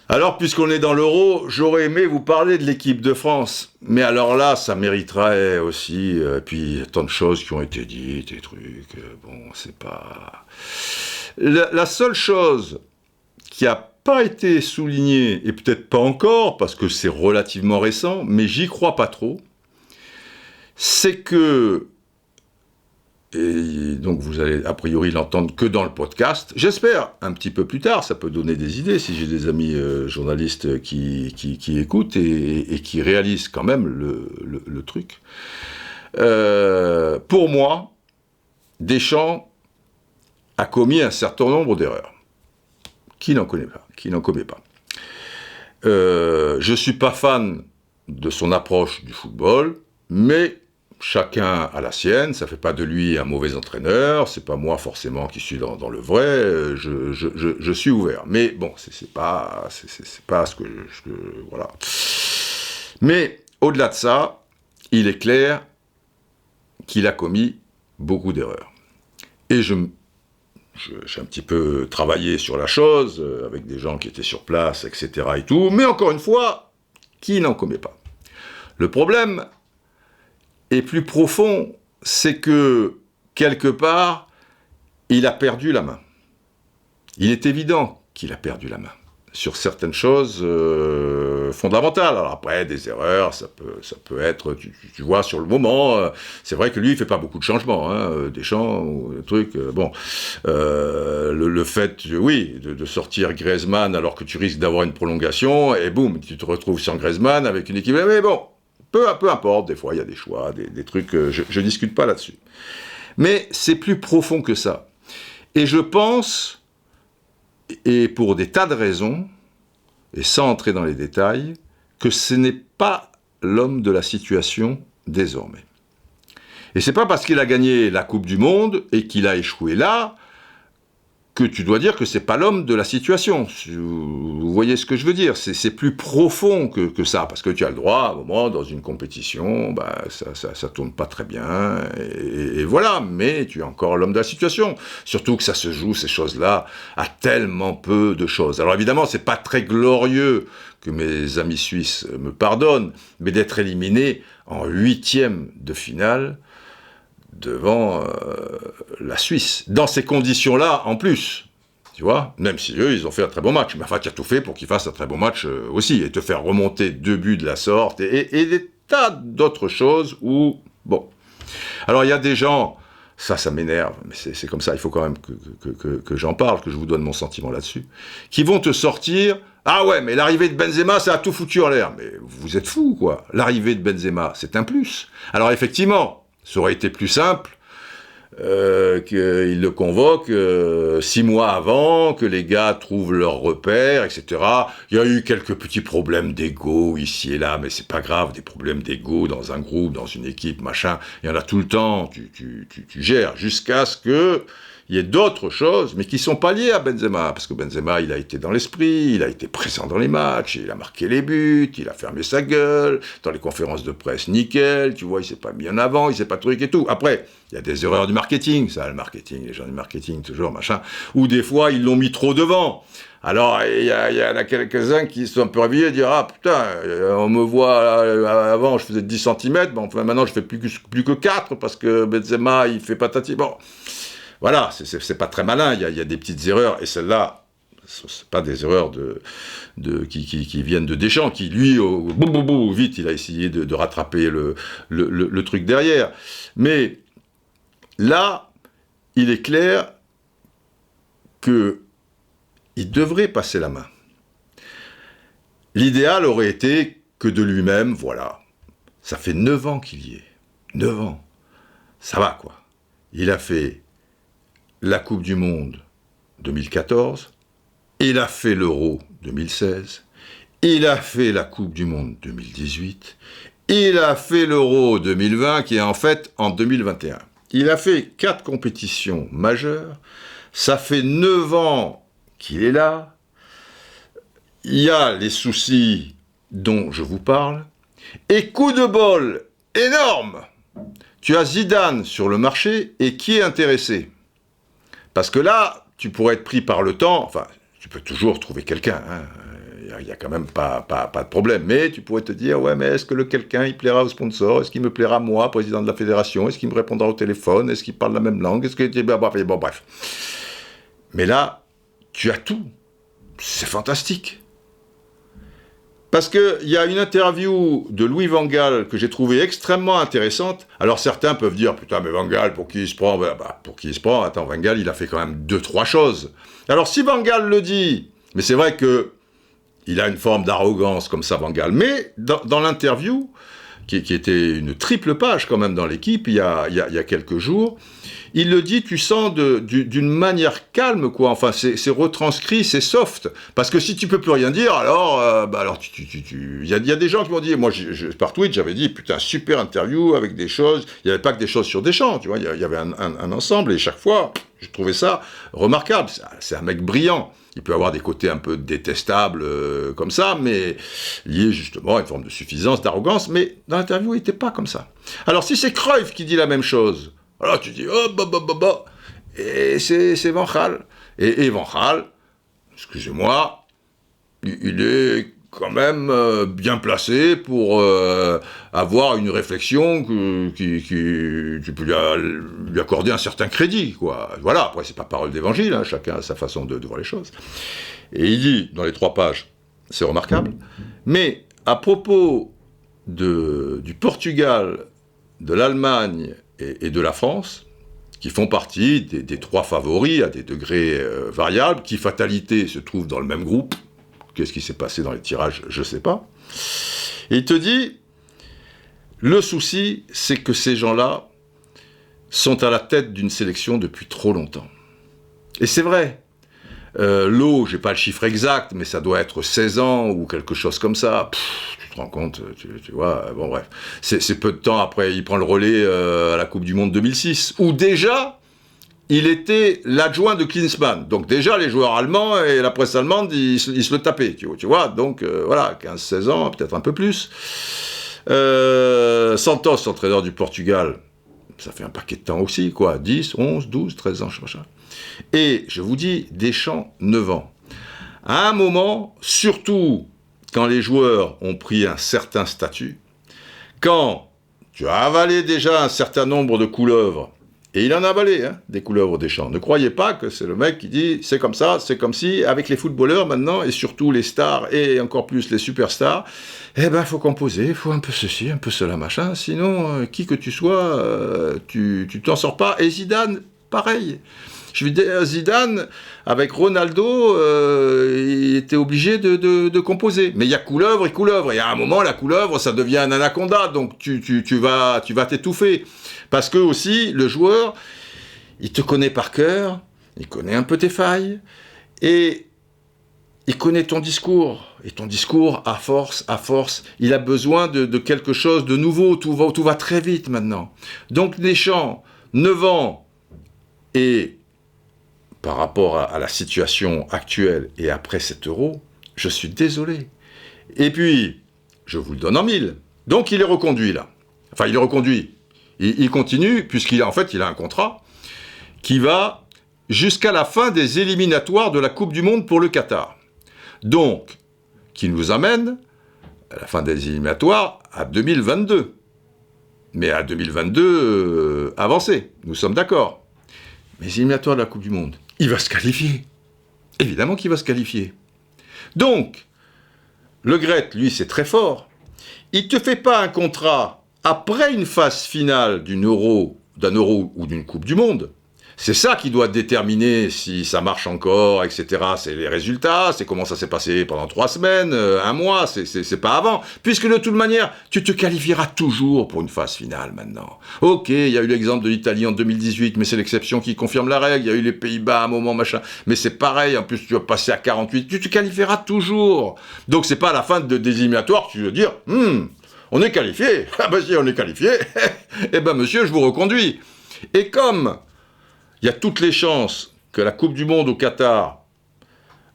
Alors, puisqu'on est dans l'Euro, j'aurais aimé vous parler de l'équipe de France. Mais alors là, ça mériterait aussi, puis tant de choses qui ont été dites, des trucs, bon, c'est pas... La seule chose qui a pas été soulignée, et peut-être pas encore, parce que c'est relativement récent, mais j'y crois pas trop, c'est que, et donc vous allez a priori l'entendre que dans le podcast, j'espère un petit peu plus tard, ça peut donner des idées si j'ai des amis journalistes qui écoutent et qui réalisent quand même le truc. Pour moi, Deschamps a commis un certain nombre d'erreurs. Qui n'en commet pas. Je suis pas fan de son approche du football, mais chacun a la sienne, ça fait pas de lui un mauvais entraîneur, c'est pas moi forcément qui suis dans le vrai, je suis ouvert. Mais bon, c'est pas ce que voilà. Mais au-delà de ça, il est clair qu'il a commis beaucoup d'erreurs. Et j'ai un petit peu travaillé sur la chose, avec des gens qui étaient sur place, etc. et tout, mais encore une fois, qui n'en commet pas? Le problème est plus profond, c'est que, quelque part, il a perdu la main. Il est évident qu'il a perdu la main sur certaines choses fondamentales. Alors après, des erreurs, ça peut être, tu vois, sur le moment, c'est vrai que lui, il fait pas beaucoup de changements, hein, Deschamps, ou le truc, bon. Le fait, oui, de sortir Griezmann alors que tu risques d'avoir une prolongation, et boum, tu te retrouves sans Griezmann avec une équipe, mais bon, peu importe, des fois, il y a des choix, des trucs, je discute pas là-dessus. Mais c'est plus profond que ça. Et je pense, et pour des tas de raisons, et sans entrer dans les détails, que ce n'est pas l'homme de la situation désormais. Et c'est pas parce qu'il a gagné la Coupe du Monde et qu'il a échoué là que tu dois dire que c'est pas l'homme de la situation. Vous voyez ce que je veux dire? C'est plus profond que ça, parce que tu as le droit, à un moment, dans une compétition, bah, ça tourne pas très bien, et voilà, mais tu es encore l'homme de la situation. Surtout que ça se joue, ces choses-là, à tellement peu de choses. Alors évidemment, c'est pas très glorieux, que mes amis suisses me pardonnent, mais d'être éliminé en 8e de finale, devant la Suisse. Dans ces conditions-là, en plus, tu vois, même si eux, ils ont fait un très bon match. Mais enfin, tu as tout fait pour qu'ils fassent un très bon match aussi, et te faire remonter 2 buts de la sorte, et des tas d'autres choses où, bon. Alors, il y a des gens, ça m'énerve, mais c'est comme ça, il faut quand même que j'en parle, que je vous donne mon sentiment là-dessus, qui vont te sortir, ah ouais, mais l'arrivée de Benzema, ça a tout foutu en l'air. Mais vous êtes fous, quoi. L'arrivée de Benzema, c'est un plus. Alors, effectivement, ça aurait été plus simple qu'il le convoque 6 mois avant, que les gars trouvent leur repère, etc. Il y a eu quelques petits problèmes d'ego ici et là, mais c'est pas grave, des problèmes d'ego dans un groupe, dans une équipe, machin. Il y en a tout le temps, tu gères, jusqu'à ce que il y ait d'autres choses, mais qui sont pas liées à Benzema, parce que Benzema, il a été dans l'esprit, il a été présent dans les matchs, il a marqué les buts, il a fermé sa gueule, dans les conférences de presse, nickel, tu vois, il s'est pas mis en avant, il s'est pas truc et tout. Après, il y a des erreurs du marketing, marketing, ça, le marketing, les gens du marketing, toujours, machin, ou des fois, ils l'ont mis trop devant. Alors, il y en a quelques-uns qui sont un peu réveillés et disent « Ah, putain, on me voit, avant, je faisais 10 cm, bon, enfin, maintenant, je fais plus que 4, parce que Benzema, il fait patati. » Bon, voilà, c'est pas très malin, il y a des petites erreurs, et celles-là, c'est pas des erreurs qui viennent de Deschamps, qui lui, vite, il a essayé de rattraper le truc derrière. Mais là, il est clair qu'il devrait passer la main. L'idéal aurait été que de lui-même, voilà, ça fait 9 ans qu'il y est. 9 ans. Ça va, quoi. Il a fait la Coupe du Monde 2014, il a fait l'Euro 2016, il a fait la Coupe du Monde 2018, il a fait l'Euro 2020 qui est en fait en 2021. Il a fait 4 compétitions majeures, ça fait 9 ans qu'il est là, il y a les soucis dont je vous parle, et coup de bol énorme, tu as Zidane sur le marché, et qui est intéressé? Parce que là, tu pourrais être pris par le temps, enfin, tu peux toujours trouver quelqu'un, hein. Il n'y a quand même pas de problème, mais tu pourrais te dire, ouais, mais est-ce que le quelqu'un, il plaira au sponsor? Est-ce qu'il me plaira moi, président de la fédération? Est-ce qu'il me répondra au téléphone? Est-ce qu'il parle la même langue? Est-ce que... Bon, bref. Mais là, tu as tout. C'est fantastique. Parce qu'il y a une interview de Louis van Gaal que j'ai trouvée extrêmement intéressante. Alors certains peuvent dire, putain, mais Van Gaal, pour qui il se prend? Pour qui il se prend? Attends, Van Gaal, il a fait quand même 2-3 choses. Alors si Van Gaal le dit, mais c'est vrai que il a une forme d'arrogance comme ça, Van Gaal, mais dans l'interview, qui était une triple page quand même dans l'équipe, il y a quelques jours, il le dit, tu sens d'une manière calme, quoi. Enfin, c'est retranscrit, c'est soft. Parce que si tu peux plus rien dire, alors, il y a des gens qui m'ont dit, moi, par tweet, j'avais dit, putain, super interview avec des choses. Il n'y avait pas que des choses sur Deschamps, tu vois. Il y avait un ensemble, et chaque fois, je trouvais ça remarquable. C'est un mec brillant. Il peut avoir des côtés un peu détestables comme ça, mais liés justement à une forme de suffisance, d'arrogance. Mais dans l'interview, il n'était pas comme ça. Alors, si c'est Cruyff qui dit la même chose, alors tu dis, oh, et c'est Van Gaal. Et Van Gaal, excusez-moi, il est quand même bien placé pour avoir une réflexion qui tu peux lui accorder un certain crédit, quoi. Voilà, après c'est pas parole d'évangile, hein, chacun a sa façon de voir les choses. Et il dit, dans les 3 pages, c'est remarquable, mais à propos du Portugal, de l'Allemagne et de la France, qui font partie des 3 favoris à des degrés variables, qui, fatalité, se trouvent dans le même groupe. Qu'est-ce qui s'est passé dans les tirages? Je ne sais pas. Et il te dit, le souci, c'est que ces gens-là sont à la tête d'une sélection depuis trop longtemps. Et c'est vrai. L'eau, je n'ai pas le chiffre exact, mais ça doit être 16 ans ou quelque chose comme ça. Tu te rends compte, tu vois, bon bref. C'est peu de temps après, il prend le relais à la Coupe du Monde 2006, où déjà, il était l'adjoint de Klinsmann. Donc déjà, les joueurs allemands et la presse allemande, ils se le tapaient, tu vois. Donc voilà, 15-16 ans, peut-être un peu plus. Santos, entraîneur du Portugal, ça fait un paquet de temps aussi, quoi. 10, 11, 12, 13 ans, machin. Et je vous dis, Deschamps, 9 ans. À un moment, surtout quand les joueurs ont pris un certain statut, quand tu as avalé déjà un certain nombre de couleuvres, et il en a avalé, hein, des couleuvres Deschamps. Ne croyez pas que c'est le mec qui dit c'est comme ça, c'est comme si, avec les footballeurs maintenant, et surtout les stars, et encore plus les superstars, eh ben, faut composer, il faut un peu ceci, un peu cela, machin, sinon, qui que tu sois, tu t'en sors pas. Et Zidane, pareil. Je veux dire, Zidane, avec Ronaldo, il était obligé de composer. Mais il y a couleuvre et couleuvre. Et à un moment, la couleuvre, ça devient un anaconda. Donc, tu vas t'étouffer. Parce que aussi, le joueur, il te connaît par cœur, il connaît un peu tes failles, et il connaît ton discours. Et ton discours, à force, il a besoin de quelque chose de nouveau. Tout va très vite maintenant. Donc, Deschamps, 9 ans, et par rapport à la situation actuelle et après cet euro, je suis désolé. Et puis, je vous le donne en 1000. Donc, il est reconduit, là. Enfin, il est reconduit. Il continue, puisqu'il a un contrat. qui va jusqu'à la fin des éliminatoires de la Coupe du Monde pour le Qatar. Donc, qui nous amène, à la fin des éliminatoires, à 2022. Mais à 2022, avancé, nous sommes d'accord. Mais les éliminatoires de la Coupe du Monde, il va se qualifier. Évidemment qu'il va se qualifier. Donc, Le Gret, lui, c'est très fort. Il ne te fait pas un contrat après une phase finale d'un euro ou d'une Coupe du Monde. C'est ça qui doit déterminer si ça marche encore, etc. C'est les résultats, c'est comment ça s'est passé pendant 3 semaines, un mois, c'est pas avant. Puisque de toute manière, tu te qualifieras toujours pour une phase finale maintenant. Ok, il y a eu l'exemple de l'Italie en 2018, mais c'est l'exception qui confirme la règle. Il y a eu les Pays-Bas à un moment, machin. Mais c'est pareil, en plus tu vas passer à 48, tu te qualifieras toujours. Donc c'est pas à la fin des éliminatoires que tu veux dire, on est qualifié. Ah bah si on est qualifié, eh ben monsieur, je vous reconduis. Et comme il y a toutes les chances que la Coupe du Monde au Qatar,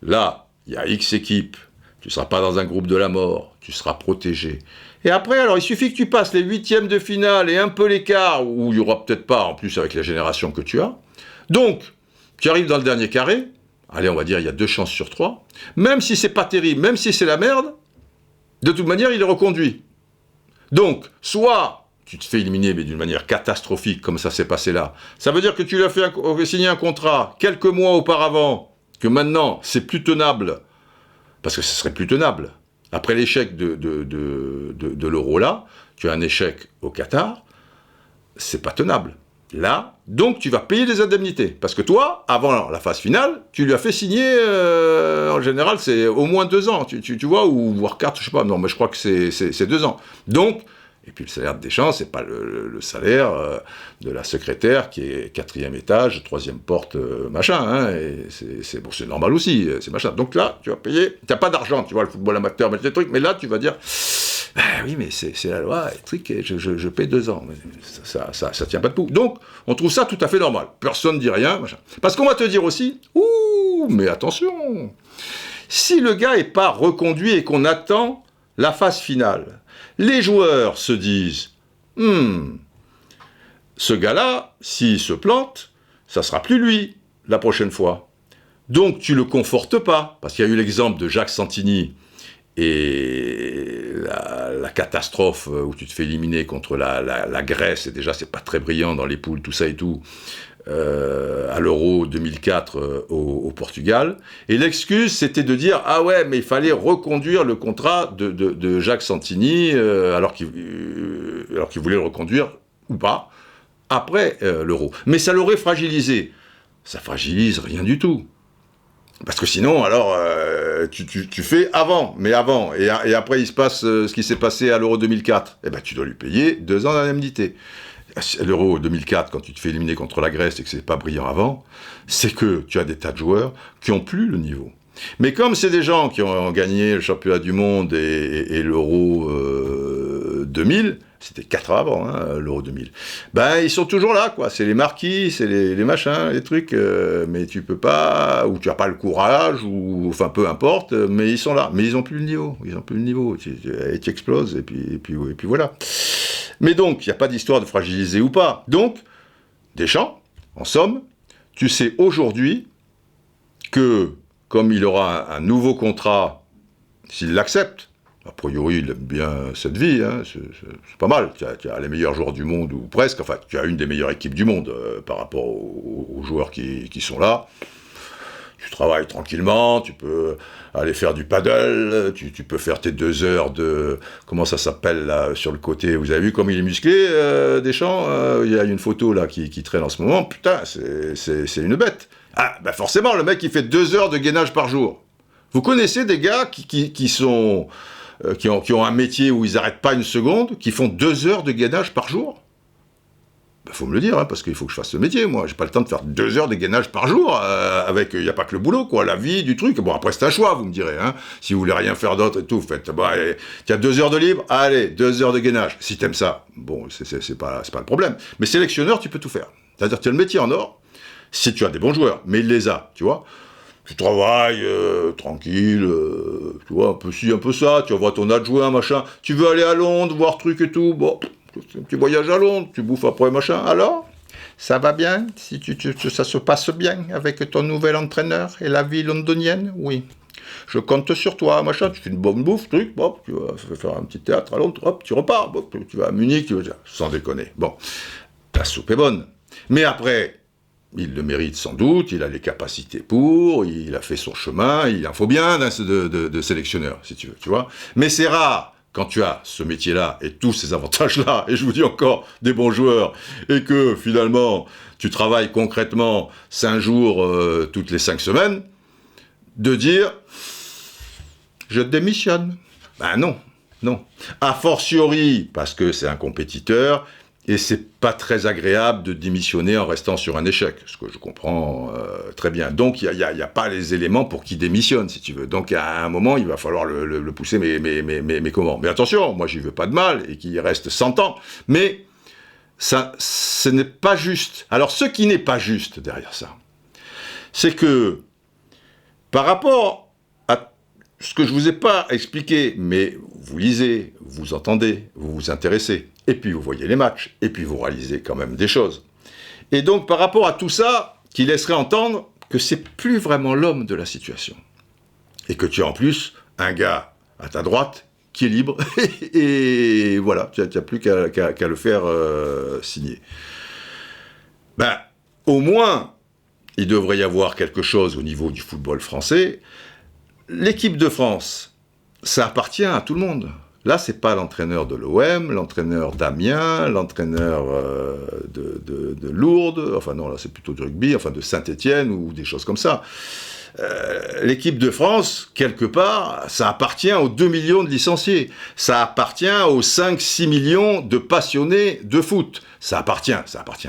là, il y a X équipes, tu ne seras pas dans un groupe de la mort, tu seras protégé. Et après, alors, il suffit que tu passes les 8e de finale et un peu l'écart, où il n'y aura peut-être pas, en plus, avec la génération que tu as. Donc, tu arrives dans le dernier carré, allez, on va dire, il y a 2 chances sur 3, même si c'est pas terrible, même si c'est la merde, de toute manière, il est reconduit. Donc, soit tu te fais éliminer, mais d'une manière catastrophique, comme ça s'est passé là. Ça veut dire que tu lui as fait signer un contrat quelques mois auparavant, que maintenant, c'est plus tenable, parce que ce serait plus tenable. Après l'échec de l'euro là, tu as un échec au Qatar, c'est pas tenable. Là, donc tu vas payer des indemnités. Parce que toi, avant la phase finale, tu lui as fait signer, en général, c'est au moins 2 ans, tu vois, ou voire 4, je sais pas, non, mais je crois que c'est 2 ans. Donc, et puis le salaire de Deschamps, c'est pas le salaire de la secrétaire qui est 4e étage, 3e porte, machin, hein, et c'est normal aussi, c'est machin. Donc là, tu vas payer, t'as pas d'argent, tu vois, le football amateur, des trucs, mais là, tu vas dire, bah oui, mais c'est la loi, et truc, et je paie 2 ans. Ça tient pas debout. Donc, on trouve ça tout à fait normal. Personne ne dit rien, machin. Parce qu'on va te dire aussi, mais attention, si le gars est pas reconduit et qu'on attend la phase finale, les joueurs se disent, ce gars-là, s'il se plante, ça sera plus lui la prochaine fois. Donc tu le confortes pas, parce qu'il y a eu l'exemple de Jacques Santini et la catastrophe où tu te fais éliminer contre la Grèce, et déjà c'est pas très brillant dans les poules, tout ça et tout, à l'Euro 2004 au Portugal. Et l'excuse, c'était de dire « Ah ouais, mais il fallait reconduire le contrat de Jacques Santini, alors qu'il voulait le reconduire, ou pas, après l'Euro. » Mais ça l'aurait fragilisé. Ça fragilise rien du tout. Parce que sinon, alors, tu fais avant, mais avant. Et après, il se passe ce qui s'est passé à l'Euro 2004. Eh ben, tu dois lui payer 2 ans d'indemnité. L'Euro 2004, quand tu te fais éliminer contre la Grèce et que c'est pas brillant avant, c'est que tu as des tas de joueurs qui ont plus le niveau. Mais comme c'est des gens qui ont gagné le championnat du monde et l'Euro 2000, c'était 4 ans avant, hein, l'Euro 2000, ben ils sont toujours là, quoi. C'est les marquis, c'est les machins, les trucs, mais tu peux pas, ou tu as pas le courage, ou enfin peu importe, mais ils sont là. Mais ils ont plus le niveau, et tu exploses, et puis voilà. Mais donc, il n'y a pas d'histoire de fragiliser ou pas. Donc, Deschamps, en somme, tu sais aujourd'hui que, comme il aura un nouveau contrat, s'il l'accepte, a priori il aime bien cette vie, hein, c'est pas mal, tu as les meilleurs joueurs du monde, ou presque, enfin, tu as une des meilleures équipes du monde par rapport aux joueurs qui sont là. Tu travailles tranquillement, tu peux aller faire du paddle, tu peux faire tes 2 heures de... Comment ça s'appelle, là, sur le côté? Vous avez vu comme il est musclé, Deschamps? Il y a une photo, là, qui traîne en ce moment. Putain, c'est une bête. Ah, bah forcément, le mec, il fait 2 heures de gainage par jour. Vous connaissez des gars qui ont un métier où ils n'arrêtent pas une seconde, qui font 2 heures de gainage par jour? Faut me le dire, hein, parce qu'il faut que je fasse ce métier, moi. J'ai pas le temps de faire 2 heures de gainage par jour, avec, il n'y a pas que le boulot, quoi, la vie, du truc. Bon, après, c'est un choix, vous me direz, hein. Si vous voulez rien faire d'autre et tout, faites, bon, allez, tu as 2 heures de libre, allez, 2 heures de gainage. Si t'aimes ça, bon, c'est pas le problème. Mais sélectionneur, tu peux tout faire. C'est-à-dire, tu as le métier en or, si tu as des bons joueurs, mais il les a, tu vois. Tu travailles, tranquille, tu vois, un peu ci, un peu ça, tu vas voir ton adjoint, machin. Tu veux aller à Londres, voir truc et tout, bon... Un petit voyage à Londres, tu bouffes après, machin, alors Ça va bien? Ça se passe bien avec ton nouvel entraîneur et la vie londonienne? Oui. Je compte sur toi, machin, tu fais une bonne bouffe, truc, hop, tu vas faire un petit théâtre à Londres, hop, tu repars, hop, tu vas à Munich, sans déconner. Bon, la soupe est bonne. Mais après, il le mérite sans doute, il a les capacités pour, il a fait son chemin, il en faut bien de sélectionneur, si tu veux, tu vois. Mais c'est rare, quand tu as ce métier-là et tous ces avantages-là, et je vous dis encore, des bons joueurs, et que finalement, tu travailles concrètement 5 jours toutes les 5 semaines, de dire je démissionne. Ben non. A fortiori, parce que c'est un compétiteur, et c'est pas très agréable de démissionner en restant sur un échec, ce que je comprends très bien. Donc il y a pas les éléments pour qu'il démissionne, si tu veux. Donc à un moment, il va falloir le pousser, mais comment? Mais attention, moi j'y veux pas de mal, et qu'il reste 100 ans. Mais ça, ce n'est pas juste. Alors ce qui n'est pas juste derrière ça, c'est que par rapport à ce que je ne vous ai pas expliqué, mais vous lisez, vous entendez, vous vous intéressez, et puis vous voyez les matchs, et puis vous réalisez quand même des choses. Et donc par rapport à tout ça, qui laisserait entendre que c'est plus vraiment l'homme de la situation. Et que tu as en plus un gars à ta droite qui est libre, et voilà, tu n'as plus qu'à le faire signer. Ben, au moins, il devrait y avoir quelque chose au niveau du football français. L'équipe de France, ça appartient à tout le monde. Là, c'est pas l'entraîneur de l'OM, l'entraîneur d'Amiens, l'entraîneur de Lourdes, enfin non, là c'est plutôt du rugby, enfin de Saint-Étienne ou des choses comme ça. L'équipe de France, quelque part, ça appartient aux 2 millions de licenciés. Ça appartient aux 5-6 millions de passionnés de foot. Ça appartient,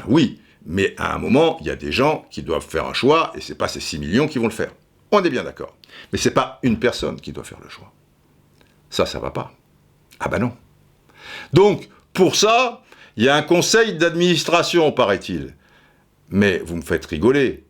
oui. Mais à un moment, il y a des gens qui doivent faire un choix, et c'est pas ces 6 millions qui vont le faire. On est bien d'accord. Mais c'est pas une personne qui doit faire le choix. Ça va pas. Ah ben non. Donc, pour ça, il y a un conseil d'administration, paraît-il. Mais vous me faites rigoler.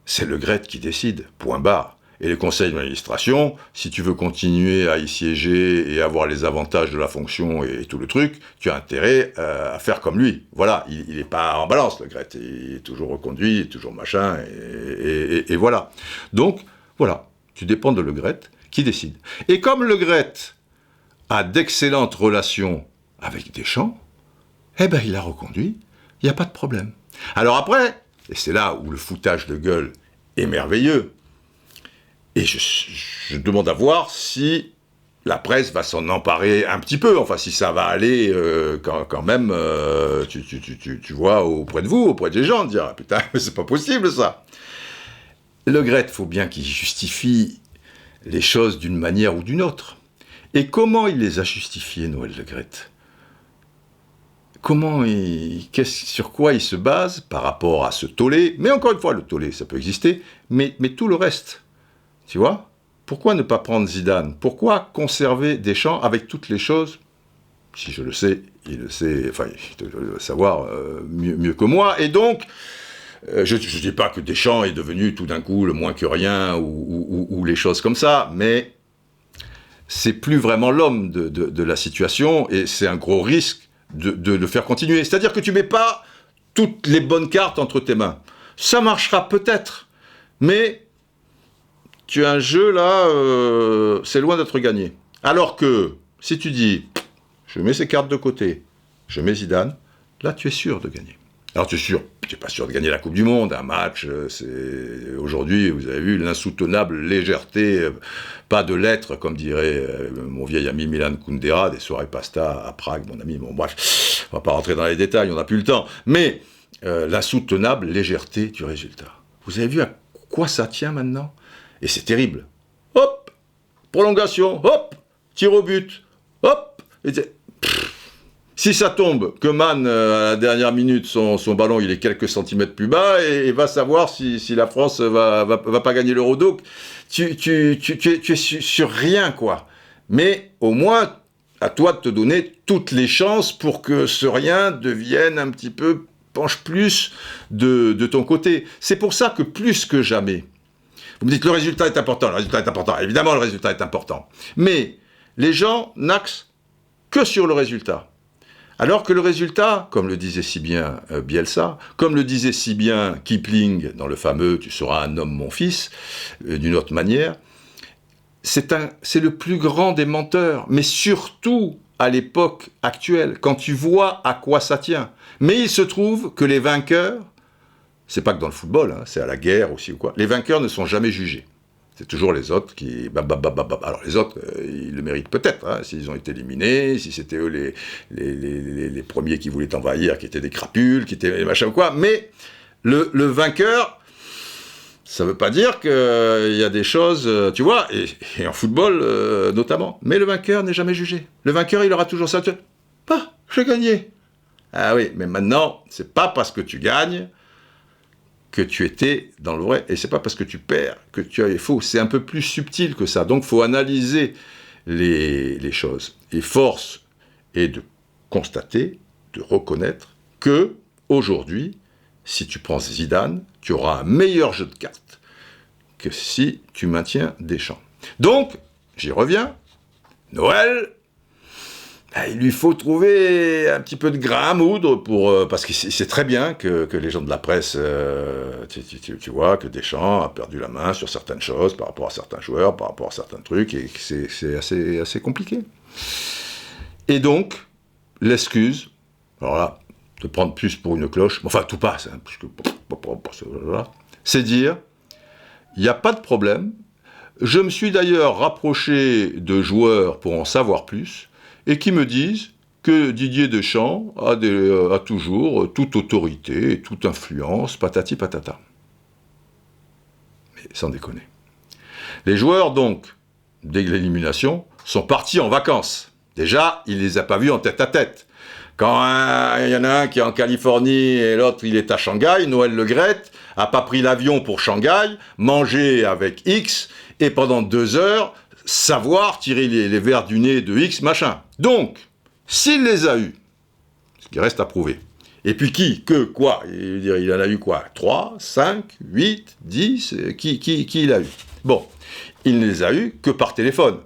C'est le GRET qui décide, point barre. Et le conseil d'administration, si tu veux continuer à y siéger et avoir les avantages de la fonction et tout le truc, tu as intérêt à faire comme lui. Voilà, il n'est pas en balance, le GRET. Il est toujours reconduit, il est toujours machin, et voilà. Donc, voilà, tu dépends de le GRET qui décide. Et comme le GRET a d'excellentes relations avec Deschamps, eh ben il a reconduit, il n'y a pas de problème. Alors après, et c'est là où le foutage de gueule est merveilleux, et je demande à voir si la presse va s'en emparer un petit peu, enfin si ça va aller quand même, tu vois, auprès de vous, auprès des gens, dire ah, putain, mais c'est pas possible ça. Le GRET, faut bien qu'il justifie les choses d'une manière ou d'une autre. Et comment il les a justifiées, Noël Le Graët ? Sur quoi il se base par rapport à ce tollé ? Mais encore une fois, le tollé, ça peut exister, mais tout le reste, tu vois ? Pourquoi ne pas prendre Zidane ? Pourquoi conserver Deschamps avec toutes les choses ? Si je le sais, il le sait, enfin, il doit le savoir mieux que moi. Et donc, je ne dis pas que Deschamps est devenu tout d'un coup le moins que rien ou les choses comme ça, mais c'est plus vraiment l'homme de la situation et c'est un gros risque de le faire continuer. C'est-à-dire que tu ne mets pas toutes les bonnes cartes entre tes mains. Ça marchera peut-être, mais tu as un jeu là, c'est loin d'être gagné. Alors que si tu dis, je mets ces cartes de côté, je mets Zidane, là tu es sûr de gagner. Alors tu n'es pas sûr de gagner la Coupe du Monde, un match, c'est aujourd'hui, vous avez vu, l'insoutenable légèreté, pas de lettres, comme dirait mon vieil ami Milan Kundera, des soirées pasta à Prague, mon ami, bon bref, on va pas rentrer dans les détails, on n'a plus le temps, mais l'insoutenable légèreté du résultat. Vous avez vu à quoi ça tient maintenant ? Et c'est terrible. Hop, prolongation, hop, tir au but, hop, si ça tombe, que Man, à la dernière minute, son ballon, il est quelques centimètres plus bas, et va savoir si la France va pas gagner l'Euro. Donc, tu es sur rien, quoi. Mais, au moins, à toi de te donner toutes les chances pour que ce rien devienne un petit peu, penche plus de ton côté. C'est pour ça que, plus que jamais, vous me dites, le résultat est important, évidemment, le résultat est important. Mais, les gens n'axent que sur le résultat. Alors que le résultat, comme le disait si bien Bielsa, comme le disait si bien Kipling dans le fameux « Tu seras un homme, mon fils », d'une autre manière, c'est le plus grand des menteurs, mais surtout à l'époque actuelle, quand tu vois à quoi ça tient. Mais il se trouve que les vainqueurs, c'est pas que dans le football, hein, c'est à la guerre aussi ou quoi, les vainqueurs ne sont jamais jugés. C'est toujours les autres qui... Alors les autres, ils le méritent peut-être, hein, s'ils ont été éliminés, si c'était eux les premiers qui voulaient envahir, qui étaient des crapules, qui étaient des machins ou quoi, mais le vainqueur, ça veut pas dire qu'il y a des choses, tu vois, et en football notamment, mais le vainqueur n'est jamais jugé. Le vainqueur, il aura toujours ça, ah, j'ai gagné. Ah oui, mais maintenant, c'est pas parce que tu gagnes que tu étais dans le vrai, et c'est pas parce que tu perds que tu es faux. C'est un peu plus subtil que ça. Donc, il faut analyser les choses. Et force est de constater, de reconnaître que aujourd'hui, si tu prends Zidane, tu auras un meilleur jeu de cartes que si tu maintiens Deschamps. Donc, j'y reviens, Noël, il lui faut trouver un petit peu de grain à moudre parce qu'il sait très bien que les gens de la presse, tu vois, que Deschamps a perdu la main sur certaines choses par rapport à certains joueurs, par rapport à certains trucs, et que c'est assez compliqué. Et donc, l'excuse, alors là, de prendre plus pour une cloche, enfin tout passe, hein, c'est dire, il n'y a pas de problème, je me suis d'ailleurs rapproché de joueurs pour en savoir plus, et qui me disent que Didier Deschamps a toujours toute autorité et toute influence, patati patata. Mais sans déconner. Les joueurs, donc, dès l'élimination, sont partis en vacances. Déjà, il ne les a pas vus en tête-à-tête. Quand il y en a un qui est en Californie et l'autre il est à Shanghai, Noël Le Graët n'a pas pris l'avion pour Shanghai, manger avec X, et pendant 2 heures, savoir tirer les verres du nez de X, machin. Donc, s'il les a eus, ce qui reste à prouver, et puis qui, que, quoi, il en a eu quoi, 3, 5, 8, 10, qui il a eu? Bon, il ne les a eus que par téléphone.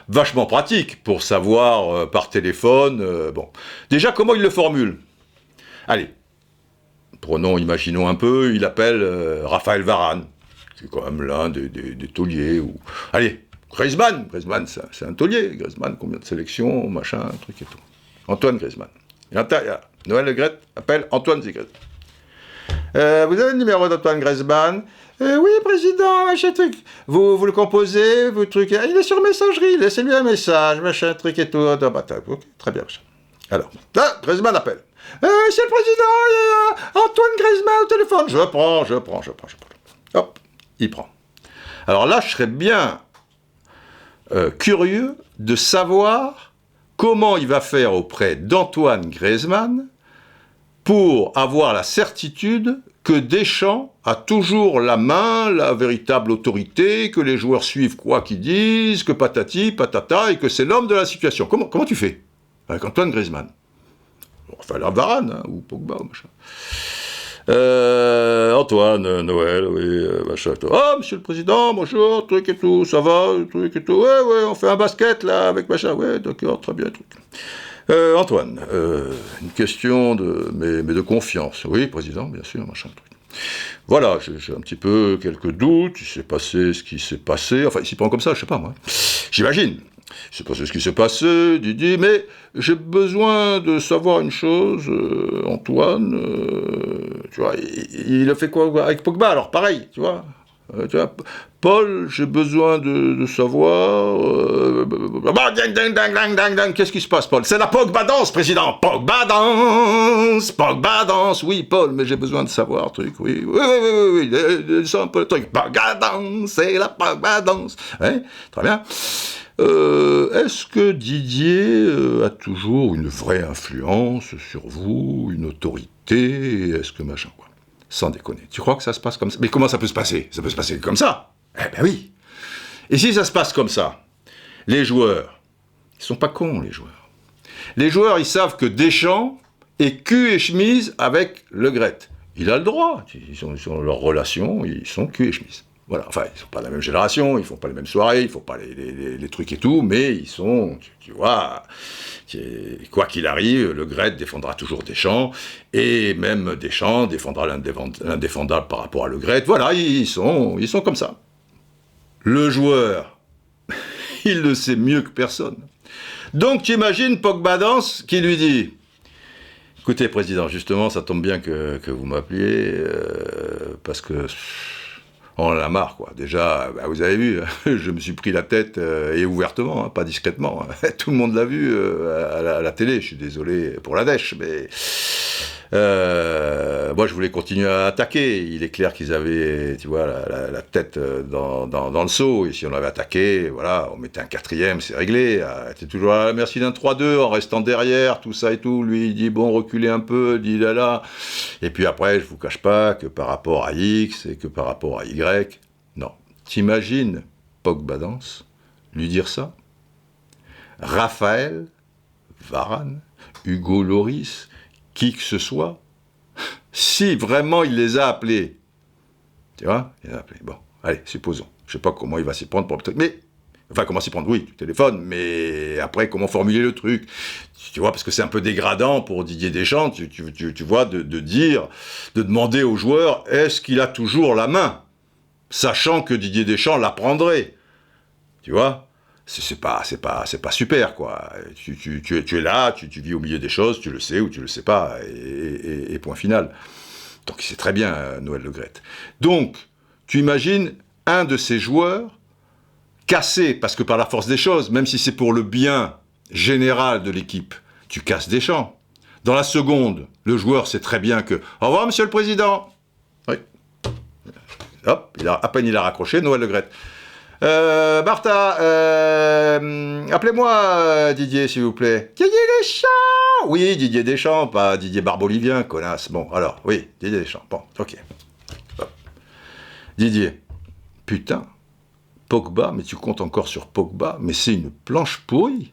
Vachement pratique pour savoir par téléphone, bon. Déjà, comment il le formule? Allez, imaginons un peu, il appelle Raphaël Varane, qui est quand même l'un des tauliers, ou... Allez, Griezmann, c'est un taulier. Griezmann, combien de sélections, machin, un truc et tout. Antoine Griezmann. Noël Le Graët appelle Antoine Griezmann. Vous avez le numéro d'Antoine Griezmann? Oui, président, machin truc. Vous le composez, vous truc. Il est sur messagerie, laissez-lui un message, machin truc et tout. Okay, très bien, machin. Alors, là, Griezmann appelle. Monsieur le président, Antoine Griezmann au téléphone. Je prends. Hop, il prend. Alors là, je serais bien curieux de savoir comment il va faire auprès d'Antoine Griezmann pour avoir la certitude que Deschamps a toujours la main, la véritable autorité, que les joueurs suivent quoi qu'ils disent, que patati, patata, et que c'est l'homme de la situation. Comment tu fais avec Antoine Griezmann? Enfin, la Varane, hein, ou Pogba, ou machin. Antoine, Noël, oui, machin. Ah, monsieur le président, bonjour, truc et tout, ça va, truc et tout. Ouais, on fait un basket, là, avec machin. Ouais, d'accord, très bien, truc. Antoine, une question mais de confiance. Oui, président, bien sûr, machin, truc. Voilà, j'ai un petit peu quelques doutes, il s'est passé ce qui s'est passé, enfin, il s'y prend comme ça, je sais pas, moi. J'imagine. Il s'est passé ce qui s'est passé, Didier, mais j'ai besoin de savoir une chose, Antoine, tu vois, il a fait quoi avec Pogba, alors pareil, tu vois, Paul, j'ai besoin de savoir, qu'est-ce qui se passe, Paul? C'est la Pogba danse, président, Pogba danse, oui, Paul, mais j'ai besoin de savoir, truc, oui, c'est un peu le truc, Pogba danse, c'est la Pogba danse, hein, très bien. Est-ce que Didier a toujours une vraie influence sur vous, une autorité? Est-ce que machin, quoi? Sans déconner. Tu crois que ça se passe comme ça? Mais comment ça peut se passer? Ça peut se passer comme ça. Eh ben oui. Et si ça se passe comme ça, les joueurs, ils sont pas cons, les joueurs. Les joueurs, ils savent que Deschamps est cul et chemise avec Le Graët. Il a le droit. Ils sont leur relation, ils sont cul et chemise. Voilà, enfin, ils sont pas de la même génération, ils font pas les mêmes soirées, ils font pas les trucs et tout, mais ils sont, tu vois, quoi qu'il arrive, Le Gret défendra toujours Deschamps, et même Deschamps défendra l'indéfendable par rapport à Le Gret. Voilà, ils sont comme ça. Le joueur, il le sait mieux que personne. Donc tu imagines Pogba Danse qui lui dit « Écoutez, président, justement, ça tombe bien que vous m'appeliez, parce que... on en a marre, quoi. Déjà, bah, vous avez vu, je me suis pris la tête, et ouvertement, hein, pas discrètement. Tout le monde l'a vu à la télé. Je suis désolé pour la dèche, mais moi, je voulais continuer à attaquer. Il est clair qu'ils avaient, tu vois, la tête dans le seau. Et si on avait attaqué, voilà, on mettait un 4e, c'est réglé. T'es toujours à la merci d'un 3-2 en restant derrière, tout ça et tout. Lui, il dit bon, reculez un peu, dit là. Et puis après, je vous cache pas que par rapport à X et que par rapport à Y, non. T'imagines Pogba Danse lui dire ça? Raphaël, Varane, Hugo Lloris, qui que ce soit, si vraiment il les a appelés, tu vois, il les a appelés. Bon, allez, supposons. Je sais pas comment il va s'y prendre pour le truc, mais enfin, comment s'y prendre? Oui, tu téléphones, mais après, comment formuler le truc? Tu vois, parce que c'est un peu dégradant pour Didier Deschamps, tu vois, de demander aux joueurs, est-ce qu'il a toujours la main? Sachant que Didier Deschamps la prendrait. Tu vois? C'est pas super, quoi. Tu es là, tu vis au milieu des choses, tu le sais ou tu le sais pas, et point final. Donc, c'est très bien, Noël Le Gret. Donc, tu imagines un de ces joueurs cassé, parce que par la force des choses, même si c'est pour le bien général de l'équipe, tu casses Deschamps. Dans la seconde, le joueur sait très bien que « Au revoir, monsieur le président !» Oui. Hop, à peine il a raccroché, Noël Le Gret. Martha, appelez-moi Didier, s'il vous plaît. Didier Deschamps! Oui, Didier Deschamps, pas Didier Barbolivien, connasse. Bon, alors, oui, Didier Deschamps. Bon, ok. Hop. Didier, putain, Pogba, mais tu comptes encore sur Pogba, mais c'est une planche pourrie.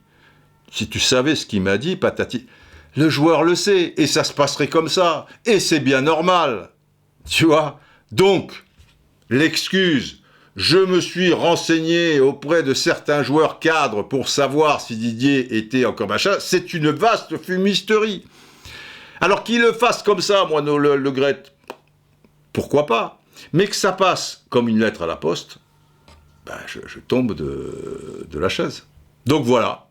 Si tu savais ce qu'il m'a dit, patati... Le joueur le sait, et ça se passerait comme ça, et c'est bien normal. Tu vois? Donc, l'excuse... Je me suis renseigné auprès de certains joueurs cadres pour savoir si Didier était encore machin. C'est une vaste fumisterie. Alors qu'il le fasse comme ça, moi, le Gret, pourquoi pas? Mais que ça passe comme une lettre à la poste, ben, je tombe de la chaise. Donc voilà.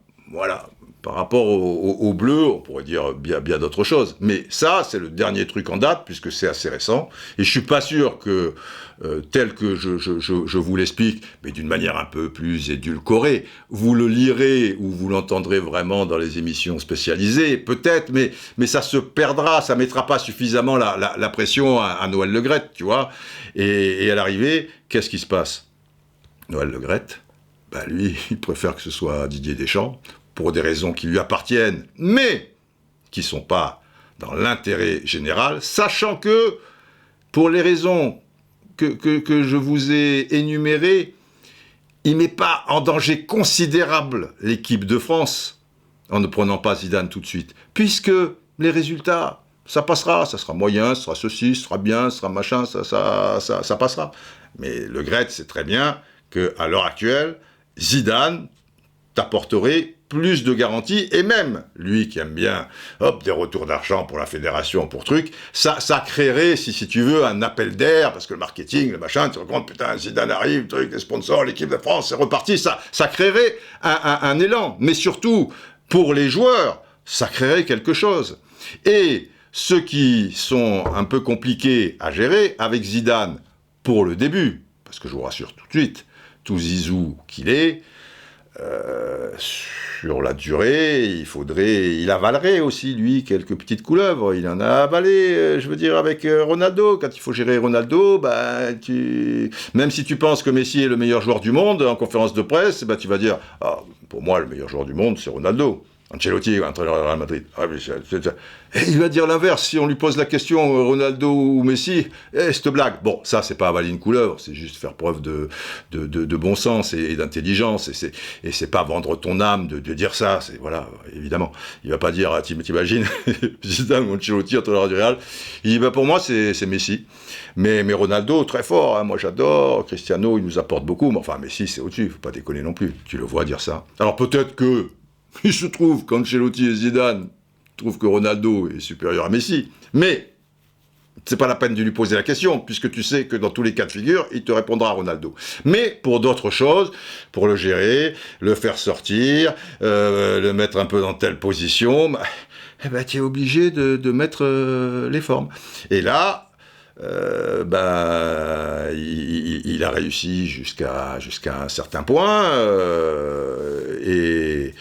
Par rapport au bleu, on pourrait dire bien d'autres choses. Mais ça, c'est le dernier truc en date, puisque c'est assez récent. Et je suis pas sûr que, tel que je vous l'explique, mais d'une manière un peu plus édulcorée, vous le lirez ou vous l'entendrez vraiment dans les émissions spécialisées, peut-être, mais ça se perdra, ça mettra pas suffisamment la pression à Noël Le Gret, tu vois. Et à l'arrivée, qu'est-ce qui se passe? Noël Le Gret, ben lui, il préfère que ce soit Didier Deschamps, pour des raisons qui lui appartiennent, mais qui ne sont pas dans l'intérêt général, sachant que, pour les raisons que je vous ai énumérées, il ne met pas en danger considérable l'équipe de France, en ne prenant pas Zidane tout de suite, puisque les résultats, ça passera, ça sera moyen, ça sera ceci, ça sera bien, ça sera machin, ça passera. Mais Le Gret sait très bien qu'à l'heure actuelle, Zidane t'apporterait plus de garanties, et même, lui qui aime bien, des retours d'argent pour la fédération, pour truc, ça créerait, si tu veux, un appel d'air, parce que le marketing, le machin, tu te rends compte, putain, Zidane arrive, truc, les sponsors, l'équipe de France, c'est reparti, ça créerait un élan, mais surtout, pour les joueurs, ça créerait quelque chose. Et ceux qui sont un peu compliqués à gérer, avec Zidane, pour le début, parce que je vous rassure tout de suite, tout zizou qu'il est, sur la durée, il avalerait aussi, lui, quelques petites couleuvres. Il en a avalé, je veux dire, avec Ronaldo. Quand il faut gérer Ronaldo, même si tu penses que Messi est le meilleur joueur du monde, en conférence de presse, tu vas dire, pour moi, le meilleur joueur du monde, c'est Ronaldo. Ancelotti, entraîneur du Real Madrid. Ah, et il va dire l'inverse, si on lui pose la question, Ronaldo ou Messi, cette blague. Bon, ça, c'est pas avaler une couleuvre, c'est juste faire preuve de bon sens et d'intelligence, et c'est pas vendre ton âme de dire ça, c'est, voilà, évidemment. Il va pas dire, t'imagines, Zidane ou Ancelotti, entraîneur du Real, il dit, bah, pour moi, c'est Messi. Mais Ronaldo, très fort, hein, moi j'adore, Cristiano, il nous apporte beaucoup, mais enfin, Messi, c'est au-dessus, faut pas déconner non plus, tu le vois dire ça. Alors peut-être que, il se trouve qu'Ancelotti et Zidane trouvent que Ronaldo est supérieur à Messi. Mais c'est pas la peine de lui poser la question, puisque tu sais que dans tous les cas de figure, il te répondra Ronaldo. Mais pour d'autres choses, pour le gérer, le faire sortir, le mettre un peu dans telle position, eh ben, tu es obligé de mettre les formes. Et là, il a réussi jusqu'à un certain point, et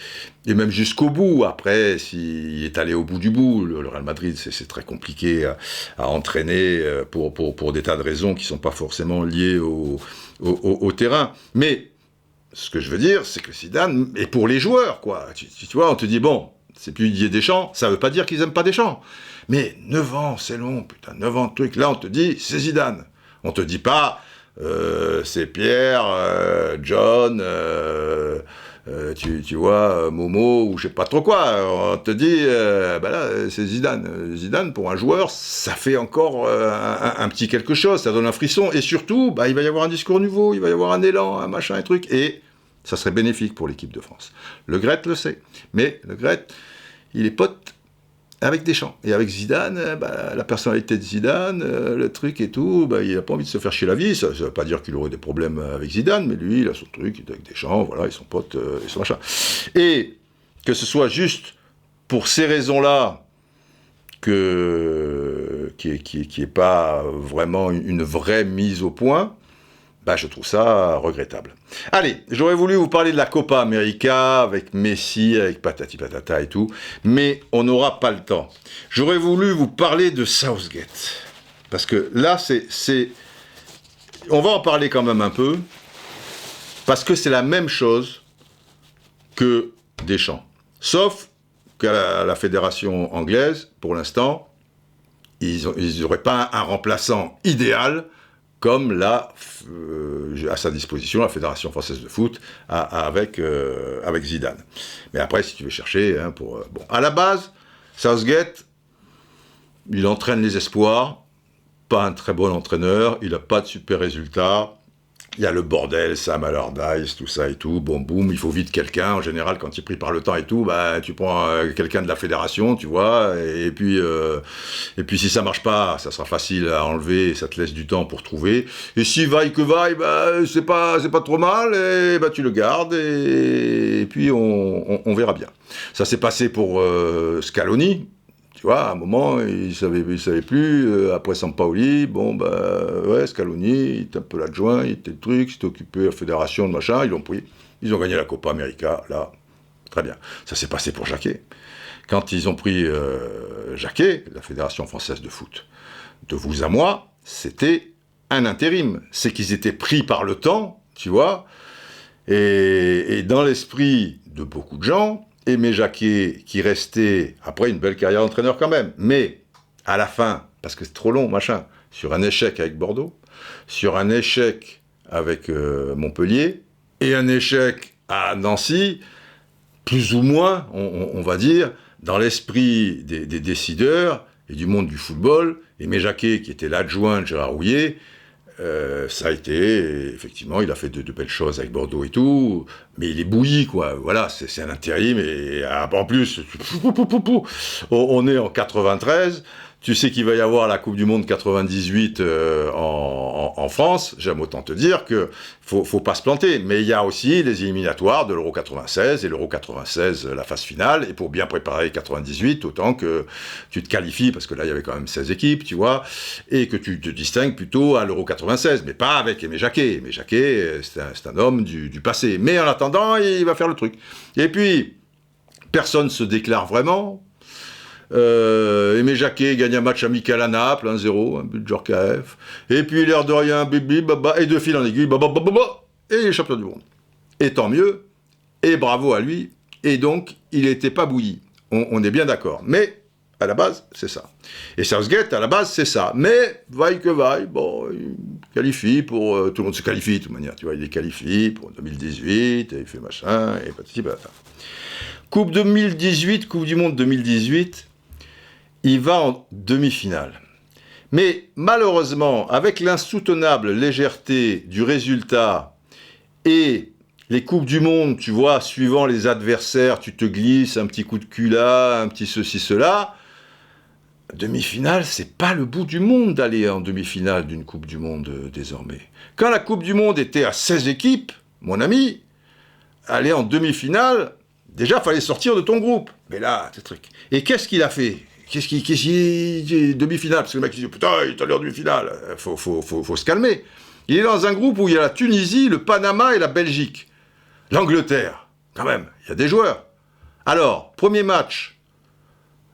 même jusqu'au bout. Après, s'il est allé au bout du bout, le Real Madrid, c'est très compliqué à entraîner pour des tas de raisons qui ne sont pas forcément liées au terrain. Mais ce que je veux dire, c'est que Zidane est pour les joueurs, quoi. Tu vois, on te dit, bon, c'est plus Didier Deschamps, ça ne veut pas dire qu'ils n'aiment pas Deschamps. Mais 9 ans, c'est long, putain, 9 ans de truc. Là, on te dit, c'est Zidane. On te dit pas, c'est Pierre, John, tu vois, Momo, ou je sais pas trop quoi. On te dit, là, c'est Zidane. Zidane, pour un joueur, ça fait encore un petit quelque chose, ça donne un frisson. Et surtout, il va y avoir un discours nouveau, il va y avoir un élan, un machin, un truc. Et ça serait bénéfique pour l'équipe de France. Le Gret le sait. Mais le Gret, il est pote avec Deschamps. Et avec Zidane, la personnalité de Zidane, le truc et tout, il n'a pas envie de se faire chier la vie. Ça ne veut pas dire qu'il aurait des problèmes avec Zidane, mais lui, il a son truc, il est avec Deschamps, voilà, ils sont potes, et son machin. Et que ce soit juste pour ces raisons-là, qui est pas vraiment une vraie mise au point, je trouve ça regrettable. Allez, j'aurais voulu vous parler de la Copa América, avec Messi, avec patati patata et tout, mais on n'aura pas le temps. J'aurais voulu vous parler de Southgate, parce que là, on va en parler quand même un peu, parce que c'est la même chose que Deschamps. Sauf qu'à la fédération anglaise, pour l'instant, ils n'auraient pas un remplaçant idéal, comme à sa disposition la Fédération Française de Foot avec Zidane. Mais après, si tu veux chercher, à la base, Southgate, il entraîne les espoirs, pas un très bon entraîneur, il n'a pas de super résultats, il y a le bordel, Sam Allardyce, tout ça et tout, bon boum, il faut vite quelqu'un, en général quand il est pris par le temps et tout, tu prends quelqu'un de la fédération, tu vois, et puis si ça marche pas, ça sera facile à enlever, et ça te laisse du temps pour trouver, et si vaille que vaille, c'est pas trop mal, et tu le gardes, et puis on verra bien. Ça s'est passé pour Scaloni. Tu vois, à un moment, il savait plus, après Sampaoli, Scaloni, il était un peu l'adjoint, il était le truc, il s'était occupé de la fédération, de machin, ils l'ont pris, ils ont gagné la Copa América, là, très bien. Ça s'est passé pour Jacquet. Quand ils ont pris Jacquet, la Fédération Française de Foot, de vous à moi, c'était un intérim. C'est qu'ils étaient pris par le temps, tu vois, et dans l'esprit de beaucoup de gens, Aimé Jacquet, qui restait, après une belle carrière d'entraîneur quand même, mais à la fin, parce que c'est trop long, machin, sur un échec avec Bordeaux, sur un échec avec Montpellier, et un échec à Nancy, plus ou moins, on va dire, dans l'esprit des décideurs et du monde du football, Aimé Jacquet, qui était l'adjoint de Gérard Houllier, ça a été, effectivement, il a fait de belles choses avec Bordeaux et tout, mais il est bouilli, quoi. Voilà, c'est un intérim, et en plus, on est en 93, tu sais qu'il va y avoir la Coupe du Monde 98 en France, j'aime autant te dire que faut pas se planter, mais il y a aussi les éliminatoires de l'Euro 96, et l'Euro 96, la phase finale, et pour bien préparer 98, autant que tu te qualifies, parce que là il y avait quand même 16 équipes, tu vois, et que tu te distingues plutôt à l'Euro 96, mais pas avec Aimé Jacquet. Aimé Jacquet, c'est un homme du passé, mais en attendant, il va faire le truc. Et puis, personne se déclare vraiment. Aimé Jacquet gagne un match amical à Naples, 1-0, un but de Djorkaeff, et puis l'air de rien, bibi, baba, et de fil en aiguille, baba, baba, baba, et il est champion du monde. Et tant mieux, et bravo à lui, et donc il n'était pas bouilli. On est bien d'accord. Mais à la base, c'est ça. Et Southgate, à la base, c'est ça. Mais, vaille que vaille, bon, il qualifie pour... tout le monde se qualifie, de toute manière, tu vois, il est qualifié pour 2018, et il fait machin, et patati patata. Coupe 2018, Coupe du Monde 2018, il va en demi-finale. Mais malheureusement, avec l'insoutenable légèreté du résultat et les Coupes du Monde, tu vois, suivant les adversaires, tu te glisses un petit coup de cul là, un petit ceci, cela... Demi-finale, c'est pas le bout du monde d'aller en demi-finale d'une Coupe du Monde désormais. Quand la Coupe du Monde était à 16 équipes, mon ami, aller en demi-finale, déjà, fallait sortir de ton groupe. Mais là, c'est truc. Et qu'est-ce qu'il a fait? Qu'est-ce qu'il demi-finale? Parce que le mec, il dit, putain, il est allé en demi-finale. Faut se calmer. Il est dans un groupe où il y a la Tunisie, le Panama et la Belgique. L'Angleterre, quand même, il y a des joueurs. Alors, premier match.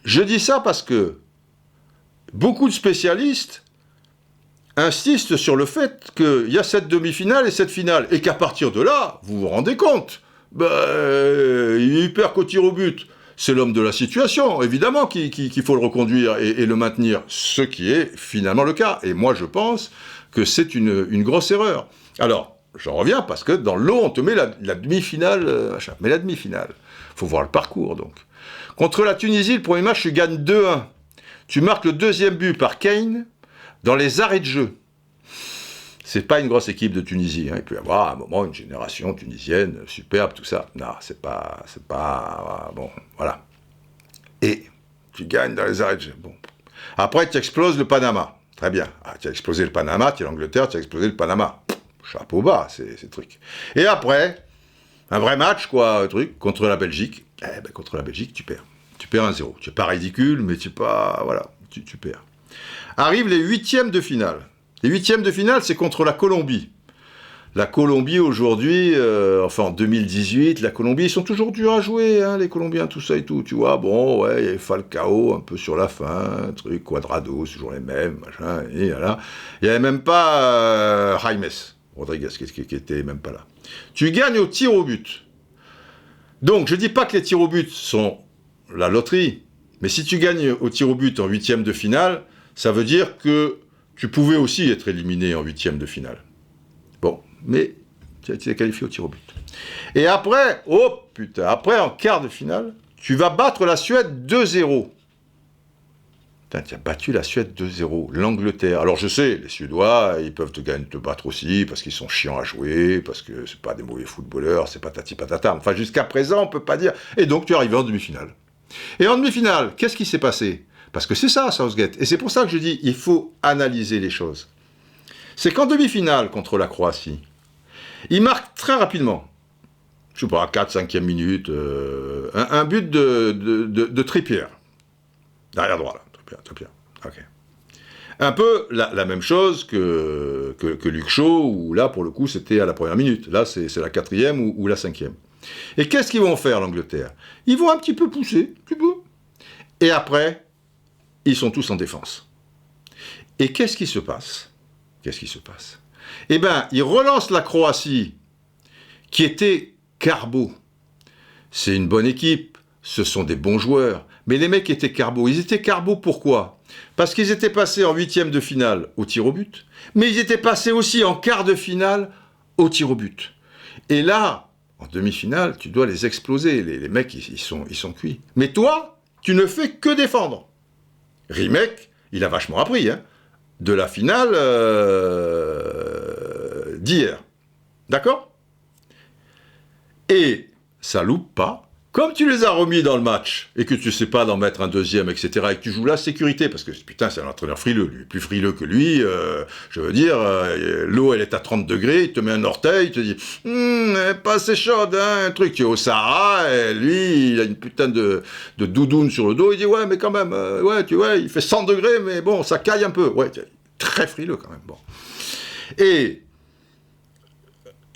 Je dis ça parce que beaucoup de spécialistes insistent sur le fait qu'il y a cette demi-finale et cette finale, et qu'à partir de là, vous vous rendez compte, il perd qu'au tir au but. C'est l'homme de la situation, évidemment, qu'il faut le reconduire et le maintenir, ce qui est finalement le cas. Et moi, je pense que c'est une grosse erreur. Alors, j'en reviens, parce que dans l'eau, on te met la demi-finale, mais la demi-finale, il faut voir le parcours, donc. Contre la Tunisie, le premier match, tu gagnes 2-1. Tu marques le deuxième but par Kane dans les arrêts de jeu. C'est pas une grosse équipe de Tunisie. Hein. Il peut y avoir à un moment une génération tunisienne superbe, tout ça. Non, c'est pas bon, voilà. Et tu gagnes dans les arrêts de jeu. Bon. Après, tu exploses le Panama. Très bien. Ah, tu as explosé le Panama, tu es l'Angleterre, tu as explosé le Panama. Chapeau bas, ces trucs. Et après, un vrai match, quoi, contre la Belgique. Contre la Belgique, tu perds. Tu perds 1-0. Tu n'es pas ridicule, mais tu perds. Arrivent les huitièmes de finale. Les huitièmes de finale, c'est contre la Colombie. La Colombie, aujourd'hui, en 2018, la Colombie, ils sont toujours durs à jouer, hein, les Colombiens, tout ça et tout. Tu vois, bon, ouais, il y avait Falcao un peu sur la fin, Cuadrado, c'est toujours les mêmes, machin, et voilà. Il n'y avait même pas Jaime Rodriguez, qui était même pas là. Tu gagnes au tir au but. Donc, je ne dis pas que les tirs au but sont la loterie, mais si tu gagnes au tir au but en huitième de finale, ça veut dire que tu pouvais aussi être éliminé en huitième de finale. Bon, mais tu es qualifié au tir au but. Et après, après en quart de finale, tu vas battre la Suède 2-0. Putain, tu as battu la Suède 2-0, l'Angleterre. Alors je sais, les Suédois, ils peuvent te battre aussi, parce qu'ils sont chiants à jouer, parce que c'est pas des mauvais footballeurs, c'est patati patata. Enfin, jusqu'à présent, on peut pas dire. Et donc, tu es arrivé en demi-finale. Et en demi-finale, qu'est-ce qui s'est passé? Parce que c'est ça, Southgate. Et c'est pour ça que je dis, il faut analyser les choses. C'est qu'en demi-finale, contre la Croatie, il marque très rapidement, je ne sais pas, 4-5e minute, un but de Trippier. Derrière droit, là. Trippier. Ok. Un peu la même chose que Luke Shaw, où là, pour le coup, c'était à la première minute. Là, c'est la 4e ou la 5e. Et qu'est-ce qu'ils vont faire, l'Angleterre? Ils vont un petit peu pousser, et après, ils sont tous en défense. Et qu'est-ce qui se passe? Eh bien, ils relancent la Croatie, qui était carbo. C'est une bonne équipe, ce sont des bons joueurs, mais les mecs étaient carbo. Ils étaient carbo pourquoi? Parce qu'ils étaient passés en huitième de finale au tir au but, mais ils étaient passés aussi en quart de finale au tir au but. Et là, en demi-finale, tu dois les exploser. Les mecs, ils sont cuits. Mais toi, tu ne fais que défendre. Rimek, il a vachement appris, hein, de la finale d'hier. D'accord? Et ça loupe pas. Comme tu les as remis dans le match, et que tu sais pas d'en mettre un deuxième, etc., et que tu joues la sécurité, parce que putain, c'est un entraîneur frileux, lui, plus frileux que lui, je veux dire, l'eau, elle est à 30 degrés, il te met un orteil, il te dit, elle est pas assez chaude, hein, un truc, tu es au Sahara, et lui, il a une putain de doudoune sur le dos, il dit, ouais, mais quand même, il fait 100 degrés, mais bon, ça caille un peu, ouais, très frileux quand même, bon. Et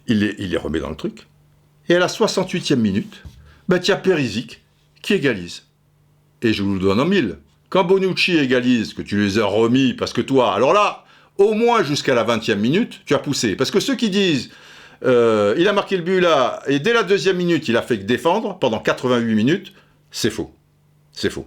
il les remet dans le truc, et à la 68e minute, tu as Perisic qui égalise. Et je vous le donne en mille. Quand Bonucci égalise, que tu les as remis, parce que toi, alors là, au moins jusqu'à la 20e minute, tu as poussé. Parce que ceux qui disent, il a marqué le but là, et dès la deuxième minute, il a fait que défendre pendant 88 minutes. C'est faux. C'est faux.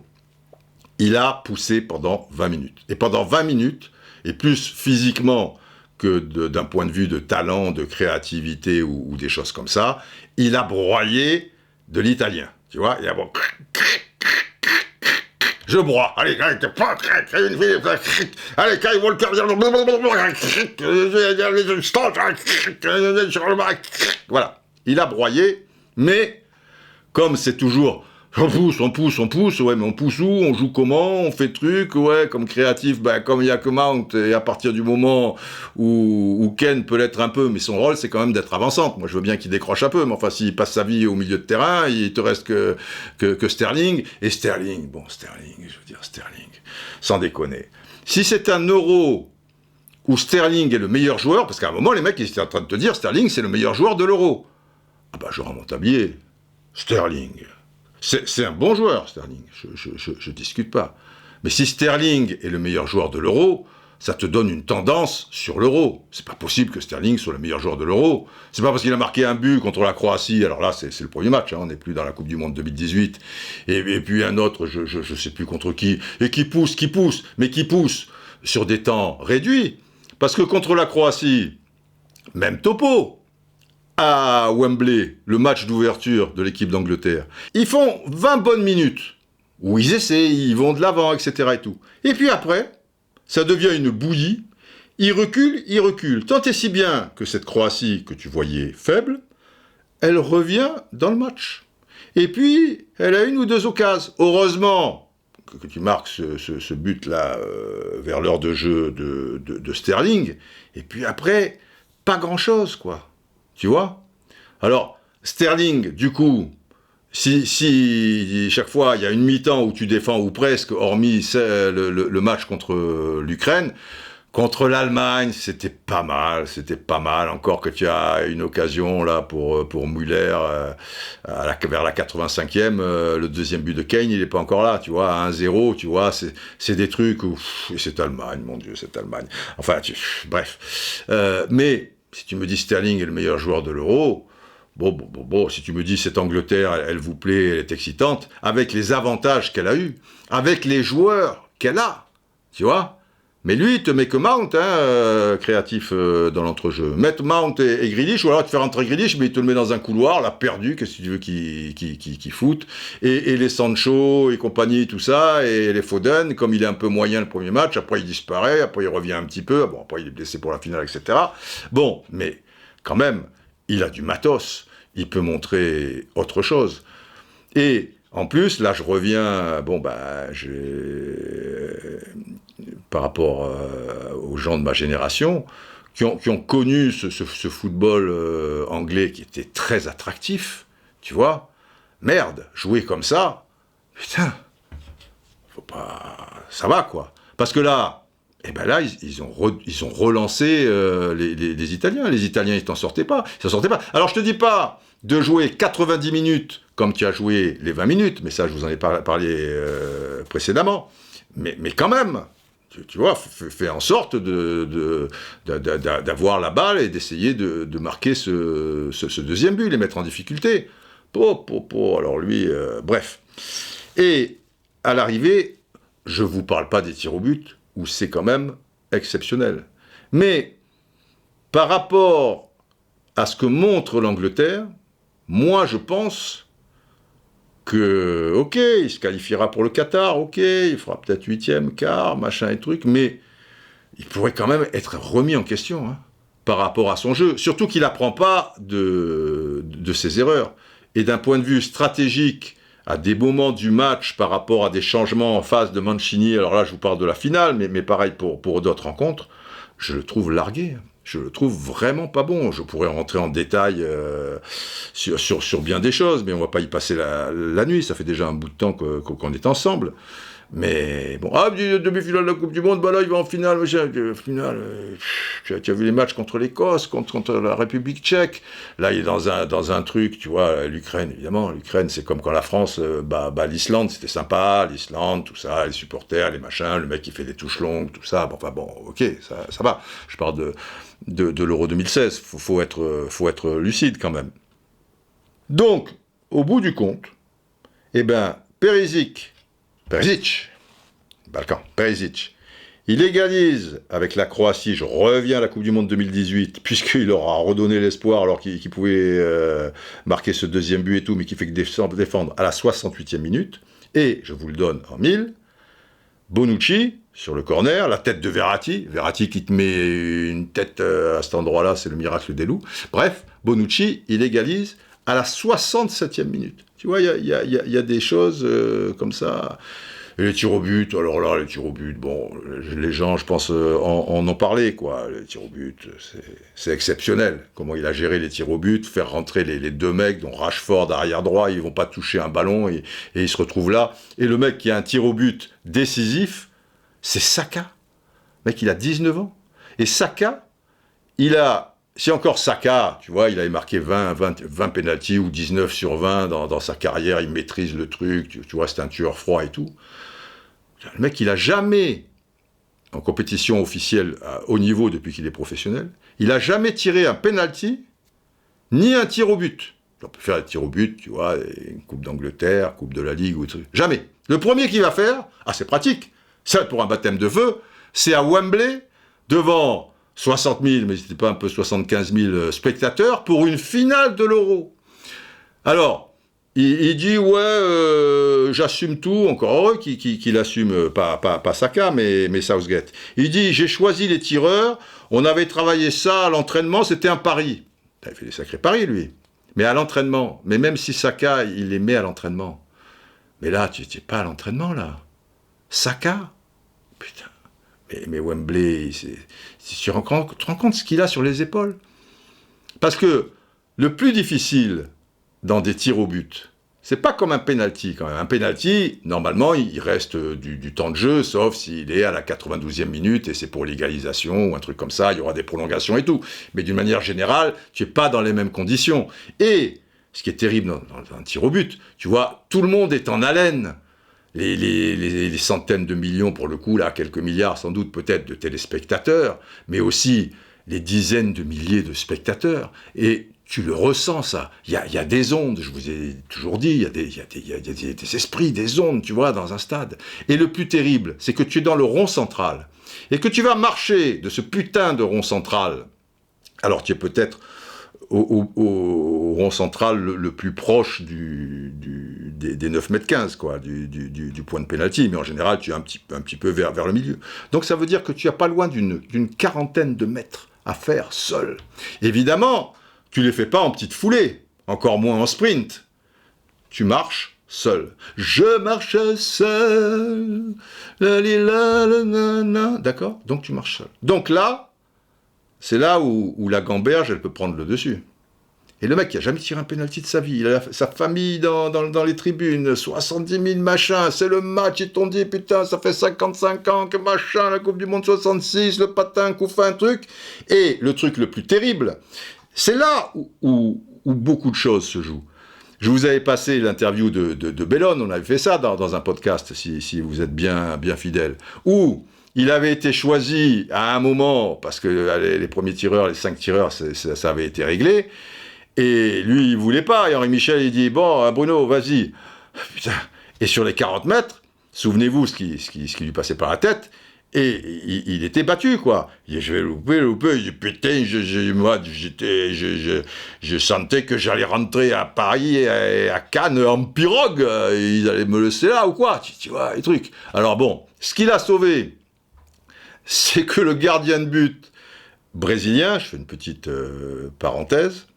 Il a poussé pendant 20 minutes. Et pendant 20 minutes, et plus physiquement que d'un point de vue de talent, de créativité ou des choses comme ça, il a broyé de l'italien. Tu vois, il a broyé. Je broie. Allez, allez, Kyle Walker. Voilà. Il a broyé, mais comme c'est toujours on pousse, ouais, mais on pousse où, on joue comment, on fait truc, ouais, comme créatif, ben, comme il y a que Mount, et à partir du moment où Ken peut l'être un peu, mais son rôle, c'est quand même d'être avançante. Moi, je veux bien qu'il décroche un peu, mais enfin, s'il passe sa vie au milieu de terrain, il te reste que Sterling, et Sterling, sans déconner. Si c'est un Euro où Sterling est le meilleur joueur, parce qu'à un moment, les mecs, ils étaient en train de te dire, Sterling, c'est le meilleur joueur de l'Euro. Ah bah, je rends mon tablier. Sterling. C'est un bon joueur, Sterling, je discute pas. Mais si Sterling est le meilleur joueur de l'Euro, ça te donne une tendance sur l'Euro. C'est pas possible que Sterling soit le meilleur joueur de l'Euro. C'est pas parce qu'il a marqué un but contre la Croatie, alors là, c'est le premier match, hein, on n'est plus dans la Coupe du Monde 2018, et puis un autre, je sais plus contre qui, et qui pousse sur des temps réduits. Parce que contre la Croatie, même topo, à Wembley, le match d'ouverture de l'équipe d'Angleterre. Ils font 20 bonnes minutes, où ils essaient, ils vont de l'avant, etc. et tout. Et puis après, ça devient une bouillie, ils reculent. Tant et si bien que cette Croatie, que tu voyais faible, elle revient dans le match. Et puis, elle a une ou deux occasions. Heureusement que tu marques ce but-là vers l'heure de jeu de Sterling. Et puis après, pas grand-chose, quoi. Tu vois? Alors, Sterling, du coup, si chaque fois il y a une mi-temps où tu défends, ou presque, hormis le match contre l'Ukraine, contre l'Allemagne, c'était pas mal, encore que tu as une occasion là pour Müller vers la 85e, le deuxième but de Kane, il est pas encore là, tu vois, à 1-0, tu vois, c'est des trucs où, c'est Allemagne, mon Dieu, c'est Allemagne. Enfin, bref. Mais si tu me dis Sterling est le meilleur joueur de l'Euro, bon, si tu me dis cette Angleterre, elle vous plaît, elle est excitante, avec les avantages qu'elle a eus, avec les joueurs qu'elle a, tu vois. Mais lui, il te met que Mount, créatif dans l'entrejeu. Mettre Mount et Grealish, ou alors te faire rentrer Grealish, mais il te le met dans un couloir, là, perdu, qu'est-ce que tu veux qu'il foute. Et les Sancho et compagnie, tout ça, et les Foden, comme il est un peu moyen le premier match, après il disparaît, après il revient un petit peu, bon, après il est blessé pour la finale, etc. Bon, mais quand même, il a du matos, il peut montrer autre chose. Et en plus, là je reviens, par rapport aux gens de ma génération, qui ont connu ce football anglais qui était très attractif, tu vois, merde, jouer comme ça, putain, faut pas... ça va, quoi. Parce que là, ils ont relancé les Italiens. Les Italiens, ils s'en sortaient pas. Alors, je te dis pas de jouer 90 minutes comme tu as joué les 20 minutes, mais ça, je vous en ai parlé précédemment. Mais quand même, tu vois, fais en sorte d'avoir la balle et d'essayer de marquer ce deuxième but, les mettre en difficulté. Alors lui, bref. Et à l'arrivée, je vous parle pas des tirs au but, où c'est quand même exceptionnel. Mais par rapport à ce que montre l'Angleterre, moi je pense que, ok, il se qualifiera pour le Qatar, ok, il fera peut-être 8e, quart, machin et truc, mais il pourrait quand même être remis en question par rapport à son jeu. Surtout qu'il n'apprend pas de ses erreurs. Et d'un point de vue stratégique, à des moments du match par rapport à des changements en face de Mancini, alors là je vous parle de la finale, mais pareil pour d'autres rencontres, je le trouve largué. Je le trouve vraiment pas bon. Je pourrais rentrer en détail sur bien des choses, mais on va pas y passer la nuit. Ça fait déjà un bout de temps qu'on est ensemble. Mais bon, demi-finale de la Coupe du Monde, bah là, il va en finale. Finale, tu as vu les matchs contre l'Écosse, contre la République tchèque. Là, il est dans un truc, tu vois, l'Ukraine, évidemment. L'Ukraine, c'est comme quand la France bat l'Islande, c'était sympa, l'Islande, tout ça, les supporters, les machins, le mec qui fait des touches longues, tout ça. Bon, ok, ça va. Je parle de l'Euro 2016. Faut être lucide quand même. Donc, au bout du compte, eh ben, Perisic, il égalise avec la Croatie, je reviens à la Coupe du Monde 2018, puisqu'il leur a redonné l'espoir alors qu'il pouvait marquer ce deuxième but et tout, mais qui fait que défendre à la 68e minute, et je vous le donne en 1000, Bonucci, sur le corner, la tête de Verratti qui te met une tête à cet endroit-là, c'est le miracle des loups, bref, Bonucci, il égalise à la 67e minute. Tu vois, il y a des choses comme ça. Et les tirs au but, alors là, les tirs au but, bon, les gens, je pense, en ont parlé, quoi. Les tirs au but, c'est exceptionnel. Comment il a géré les tirs au but, faire rentrer les deux mecs, dont Rashford, arrière droit, ils vont pas toucher un ballon, et ils se retrouvent là. Et le mec qui a un tir au but décisif, c'est Saka. Le mec, il a 19 ans. Et Saka, si encore Saka, tu vois, il avait marqué 20 pénaltys ou 19 sur 20 dans sa carrière, il maîtrise le truc, tu vois, c'est un tueur froid et tout. Le mec, il a jamais, en compétition officielle à haut niveau depuis qu'il est professionnel, il a jamais tiré un penalty, ni un tir au but. On peut faire un tir au but, tu vois, une Coupe d'Angleterre, Coupe de la Ligue ou truc. Jamais. Le premier qu'il va faire, c'est pratique, ça pour un baptême de feu, c'est à Wembley, devant 60 000, mais c'était pas un peu 75 000 spectateurs, pour une finale de l'Euro. Alors, il dit, j'assume tout, encore heureux qu'il assume, pas Saka, mais Southgate. Il dit, j'ai choisi les tireurs, on avait travaillé ça à l'entraînement, c'était un pari. Il fait des sacrés paris, lui. Mais à l'entraînement, mais même si Saka, il les met à l'entraînement. Mais là, tu n'es pas à l'entraînement, là. Saka, putain. Mais Wembley, tu te rends compte ce qu'il a sur les épaules? Parce que le plus difficile dans des tirs au but, c'est pas comme un penalty quand même. Un penalty, normalement, il reste du temps de jeu, sauf s'il est à la 92e minute et c'est pour l'égalisation ou un truc comme ça, il y aura des prolongations et tout. Mais d'une manière générale, tu n'es pas dans les mêmes conditions. Et ce qui est terrible dans un tir au but, tu vois, tout le monde est en haleine. Les centaines de millions, pour le coup, là, quelques milliards sans doute peut-être de téléspectateurs, mais aussi les dizaines de milliers de spectateurs. Et tu le ressens, ça. Il y a des ondes, je vous ai toujours dit, il y a des esprits, des ondes, tu vois, dans un stade. Et le plus terrible, c'est que tu es dans le rond central, et que tu vas marcher de ce putain de rond central. Alors tu es peut-être au rond central le plus proche des 9 mètres 15, quoi, du point de pénalty, mais en général, tu es un petit peu vers le milieu. Donc ça veut dire que tu n'as pas loin d'une quarantaine de mètres à faire seul. Évidemment, tu ne les fais pas en petite foulée, encore moins en sprint. Tu marches seul. Je marche seul. D'accord? Donc tu marches seul. Donc là, c'est là où la gamberge, elle peut prendre le dessus. Et le mec, il n'a jamais tiré un penalty de sa vie. Il a sa famille dans les tribunes, 70 000 machins, c'est le match, ils t'ont dit, putain, ça fait 55 ans que machin, la Coupe du Monde 66, le patin, coup fin, truc. Et le truc le plus terrible, c'est là où beaucoup de choses se jouent. Je vous avais passé l'interview de Bellone, on avait fait ça dans un podcast, si vous êtes bien fidèles, où il avait été choisi à un moment, parce que les premiers tireurs, les 5 tireurs, ça avait été réglé, et lui, il voulait pas, et Henri Michel, il dit, bon, Bruno, vas-y. Putain. Et sur les 40 mètres, souvenez-vous ce qui lui passait par la tête, et il était battu, quoi. Il dit, je vais louper. Il dit, putain, je sentais que j'allais rentrer à Paris et à Cannes en pirogue. Ils allaient me laisser là ou quoi, tu vois, les trucs. Alors bon, ce qu'il a sauvé, c'est que le gardien de but brésilien, je fais une petite parenthèse,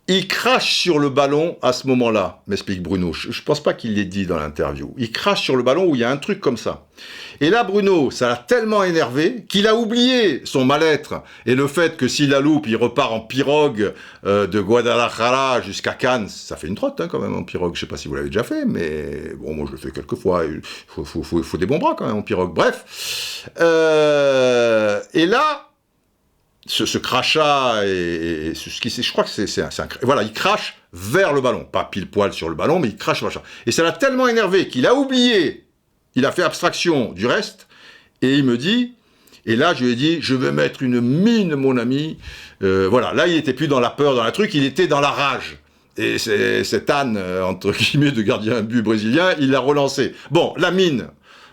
il crache sur le ballon à ce moment-là, m'explique Bruno. Je ne pense pas qu'il l'ait dit dans l'interview. Il crache sur le ballon où il y a un truc comme ça. Et là, Bruno, ça l'a tellement énervé qu'il a oublié son mal-être et le fait que s'il la loupe, il repart en pirogue de Guadalajara jusqu'à Cannes. Ça fait une trotte quand même en pirogue. Je ne sais pas si vous l'avez déjà fait, mais bon, moi je le fais quelques fois. Il faut des bons bras quand même en pirogue. Bref. Et là, ce crachat, je crois que c'est un... Voilà, il crache vers le ballon. Pas pile poil sur le ballon, mais il crache machin. Et ça l'a tellement énervé qu'il a oublié, il a fait abstraction du reste, et il me dit, et là je lui ai dit, je vais mettre une mine, mon ami. Voilà, là il était plus dans la peur, dans la truc, il était dans la rage. Et cet âne, entre guillemets, de gardien but brésilien, il l'a relancé. Bon, la mine,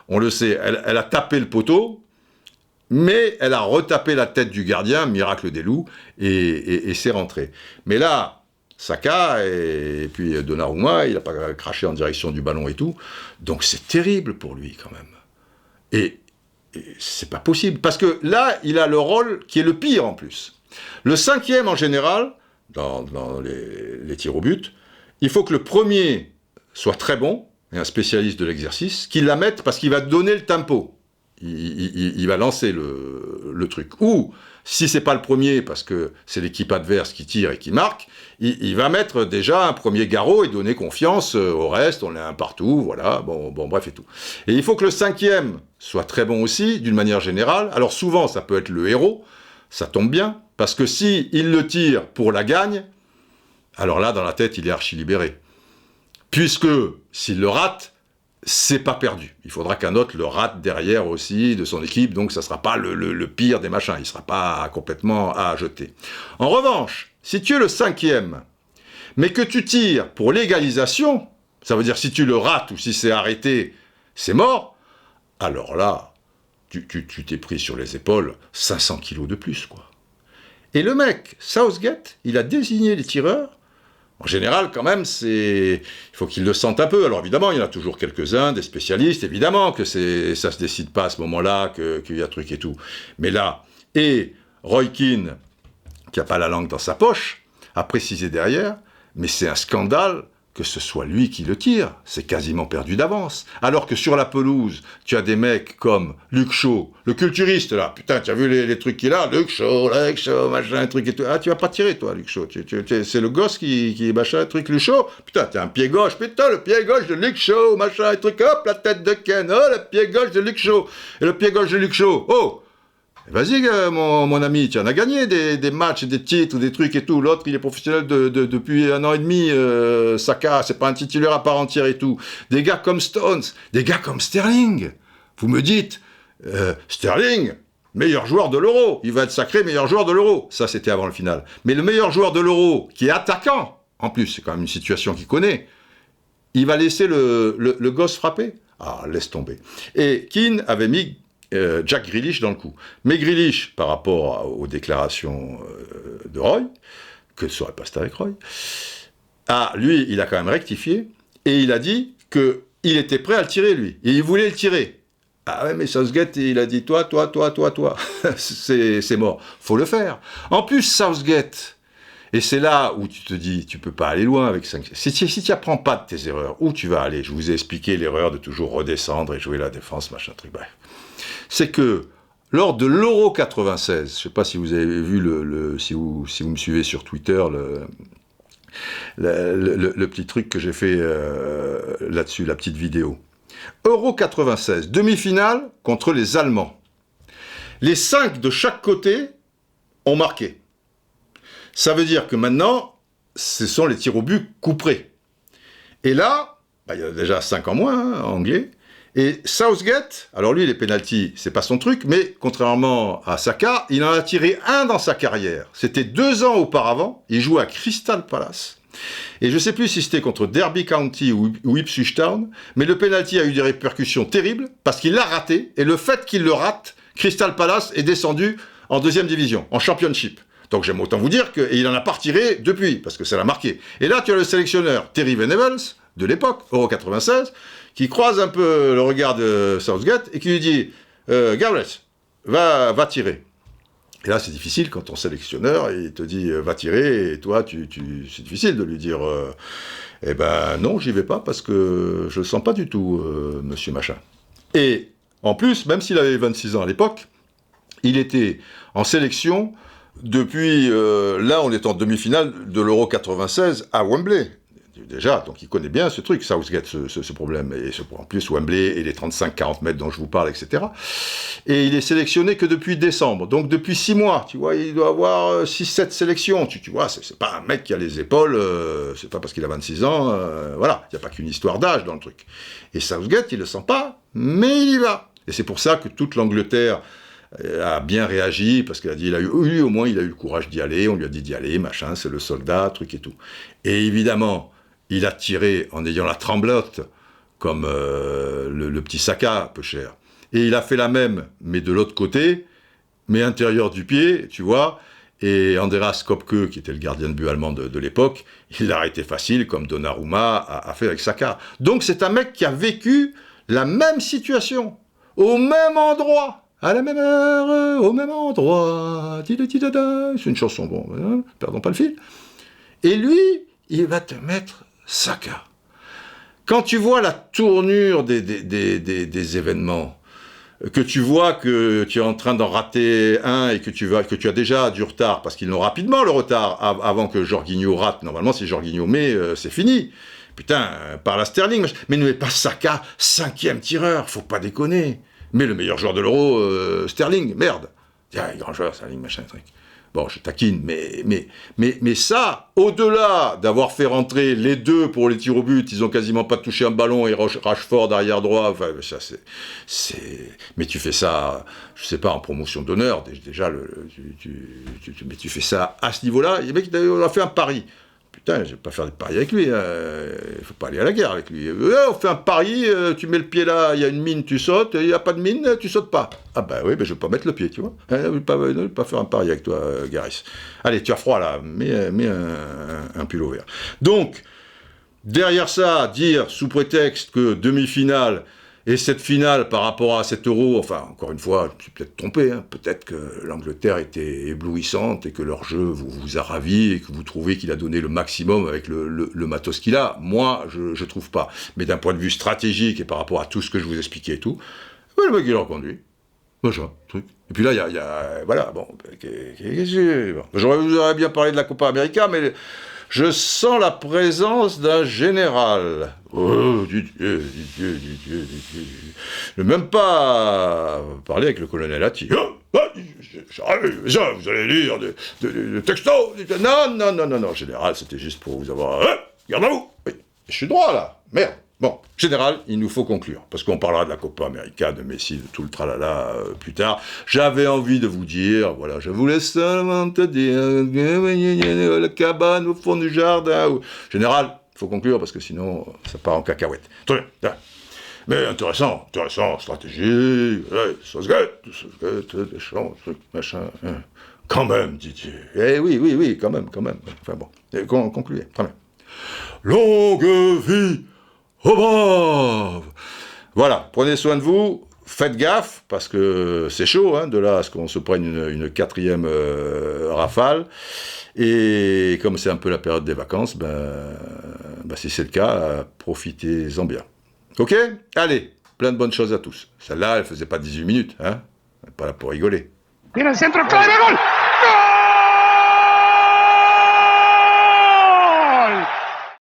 on le sait, elle a tapé le poteau, mais elle a retapé la tête du gardien, miracle des loups, et c'est rentré. Mais là, Saka et puis Donnarumma, il n'a pas craché en direction du ballon et tout, donc c'est terrible pour lui quand même. Et c'est pas possible, parce que là, il a le rôle qui est le pire en plus. Le 5e en général, dans les tirs au but, il faut que le premier soit très bon, et un spécialiste de l'exercice, qu'il la mette parce qu'il va donner le tempo. Il va lancer le truc. Ou, si c'est pas le premier, parce que c'est l'équipe adverse qui tire et qui marque, il va mettre déjà un premier garrot et donner confiance au reste, on est un partout, voilà, bon, bref et tout. Et il faut que le 5e soit très bon aussi, d'une manière générale. Alors souvent, ça peut être le héros, ça tombe bien, parce que si il le tire pour la gagne, alors là, dans la tête, il est archi-libéré. Puisque, s'il le rate, c'est pas perdu. Il faudra qu'un autre le rate derrière aussi de son équipe, donc ça sera pas le pire des machins, il sera pas complètement à jeter. En revanche, si tu es le 5e, mais que tu tires pour l'égalisation, ça veut dire si tu le rates ou si c'est arrêté, c'est mort, alors là, tu t'es pris sur les épaules 500 kilos de plus, quoi. Et le mec, Southgate, il a désigné les tireurs. En général, quand même, il faut qu'ils le sentent un peu. Alors évidemment, il y en a toujours quelques-uns, des spécialistes, évidemment que ça se décide pas à ce moment-là, qu'il y a truc et tout. Mais là, et Roy Keane, qui a pas la langue dans sa poche, a précisé derrière, mais c'est un scandale que ce soit lui qui le tire. C'est quasiment perdu d'avance. Alors que sur la pelouse, tu as des mecs comme Luke Shaw, le culturiste là. Putain, tu as vu les trucs qu'il a, Luke Shaw, machin, un truc et tout. Ah, tu vas pas tirer toi, Luke Shaw. C'est le gosse qui machin, un truc, Luke Shaw. Putain, t'as un pied gauche. Putain, le pied gauche de Luke Shaw, machin, un truc. Hop, la tête de Ken. Oh, le pied gauche de Luke Shaw. Et le pied gauche de Luke Shaw. Oh! Vas-y, mon ami, tu en as gagné des matchs, des titres, des trucs et tout. L'autre, il est professionnel depuis 1 an et demi. Saka, c'est pas un titulaire à part entière et tout. Des gars comme Stones, des gars comme Sterling. Vous me dites, Sterling, meilleur joueur de l'Euro. Il va être sacré meilleur joueur de l'Euro. Ça, c'était avant le final. Mais le meilleur joueur de l'Euro, qui est attaquant, en plus, c'est quand même une situation qu'il connaît, il va laisser le gosse frapper. Ah, laisse tomber. Et Keane avait mis Jack Grealish dans le coup. Mais Grealish, par rapport aux déclarations de Roy, que ne serait pas avec Roy, lui, il a quand même rectifié, et il a dit qu'il était prêt à le tirer, lui. Et il voulait le tirer. Ah ouais, mais Southgate, il a dit, toi. c'est mort. Faut le faire. En plus, Southgate, et c'est là où tu te dis, tu peux pas aller loin avec 5. Si tu apprends pas de tes erreurs, où tu vas aller? Je vous ai expliqué l'erreur de toujours redescendre et jouer la défense, machin truc, bref. C'est que, lors de l'Euro 96, je ne sais pas si vous avez vu, si vous me suivez sur Twitter, le petit truc que j'ai fait là-dessus, la petite vidéo. Euro 96, demi-finale contre les Allemands. Les 5 de chaque côté ont marqué. Ça veut dire que maintenant, ce sont les tirs au but couperés. Et là, il y a déjà 5 en moins, anglais. Et Southgate, alors lui, les pénaltys, c'est pas son truc, mais contrairement à Saka, il en a tiré un dans sa carrière. C'était 2 ans auparavant, il jouait à Crystal Palace. Et je sais plus si c'était contre Derby County ou Ipswich Town, mais le penalty a eu des répercussions terribles, parce qu'il l'a raté, et le fait qu'il le rate, Crystal Palace est descendu en 2e division, en Championship. Donc j'aime autant vous dire qu'il en a pas retiré depuis, parce que ça l'a marqué. Et là, tu as le sélectionneur Terry Venables, de l'époque, Euro 96, qui croise un peu le regard de Southgate et qui lui dit Gareth, va tirer. Et là, c'est difficile quand ton sélectionneur, il te dit va tirer, et toi, c'est difficile de lui dire eh ben non, j'y vais pas parce que je le sens pas du tout, monsieur machin. Et en plus, même s'il avait 26 ans à l'époque, il était en sélection depuis, là, on est en demi-finale de l'Euro 96 à Wembley. Déjà, donc il connaît bien ce truc, Southgate, ce problème. Et en plus, Wembley et les 35-40 mètres dont je vous parle, etc. Et il est sélectionné que depuis décembre. Donc depuis 6 mois, tu vois, il doit avoir 6-7 sélections. Tu vois, c'est pas un mec qui a les épaules, c'est pas parce qu'il a 26 ans, voilà. Il n'y a pas qu'une histoire d'âge dans le truc. Et Southgate, il le sent pas, mais il y va. Et c'est pour ça que toute l'Angleterre a bien réagi, parce qu'il a dit, lui, au moins, il a eu le courage d'y aller, on lui a dit d'y aller, machin, c'est le soldat, truc et tout. Et évidemment, il a tiré en ayant la tremblote, comme le petit Saka, peu cher. Et il a fait la même, mais de l'autre côté, mais intérieur du pied, tu vois, et Andreas Köpke, qui était le gardien de but allemand de l'époque, il l'a arrêté facile, comme Donnarumma a fait avec Saka. Donc c'est un mec qui a vécu la même situation, au même endroit, à la même heure, au même endroit, c'est une chanson, bon, hein, perdons pas le fil. Et lui, il va te mettre Saka. Quand tu vois la tournure des événements, que tu vois que tu es en train d'en rater un et que tu as déjà du retard, parce qu'ils l'ont rapidement le retard avant que Jorginho rate. Normalement, si Jorginho met, c'est fini. Putain, par la Sterling. Mais ne mets pas Saka, 5e tireur, faut pas déconner. Mais le meilleur joueur de l'Euro, Sterling, merde. Tiens, grand joueur, Sterling, machin, truc. Bon, je taquine, mais ça, au-delà d'avoir fait rentrer les deux pour les tirs au but, ils ont quasiment pas touché un ballon et Rashford arrière droit, enfin, ça mais tu fais ça, je sais pas, en promotion d'honneur, déjà, mais tu fais ça à ce niveau-là, le mec, on a fait un pari. Putain, je vais pas faire de pari avec lui, il faut pas aller à la guerre avec lui. On fait un pari, tu mets le pied là, il y a une mine, tu sautes, il n'y a pas de mine, tu sautes pas. Ah bah oui, je vais pas mettre le pied, tu vois. Je vais pas faire un pari avec toi, Garis. Allez, tu as froid là, mets un pull vert. Donc, derrière ça, dire sous prétexte que demi-finale, et cette finale par rapport à cet Euro, enfin, encore une fois, je suis peut-être trompé, hein, peut-être que l'Angleterre était éblouissante et que leur jeu vous a ravi et que vous trouvez qu'il a donné le maximum avec le matos qu'il a. Moi, je trouve pas. Mais d'un point de vue stratégique et par rapport à tout ce que je vous expliquais et tout, ben, le mec, il a reconduit. Machin, truc. Et puis là, il y a voilà, bon, j'aurais bien parlé de la Copa América, mais je sens la présence d'un général. Oh, Didier. Je n'ai même pas parlé avec le colonel Atti. Vous allez lire des textos. Non, général, c'était juste pour vous avoir... Garde à vous. Oui, je suis droit, là. Merde. Bon, général, il nous faut conclure, parce qu'on parlera de la Copa América, de Messi, de tout le tralala plus tard. J'avais envie de vous dire, voilà, je voulais seulement te dire, la cabane au fond du jardin. Général, il faut conclure, parce que sinon, ça part en cacahuète. Très bien. Mais intéressant, stratégie, Southgate, Deschamps, truc, machin. Quand même, Didier. Eh oui, quand même. Enfin bon, concluez, très bien. Longue vie aux braves! Voilà, prenez soin de vous, faites gaffe, parce que c'est chaud, hein, de là à ce qu'on se prenne une 4e rafale, et comme c'est un peu la période des vacances, si c'est le cas, profitez-en bien. Ok? Allez, plein de bonnes choses à tous. Celle-là, elle faisait pas 18 minutes, hein? Pas là pour rigoler. Tira el centro, clave, gol.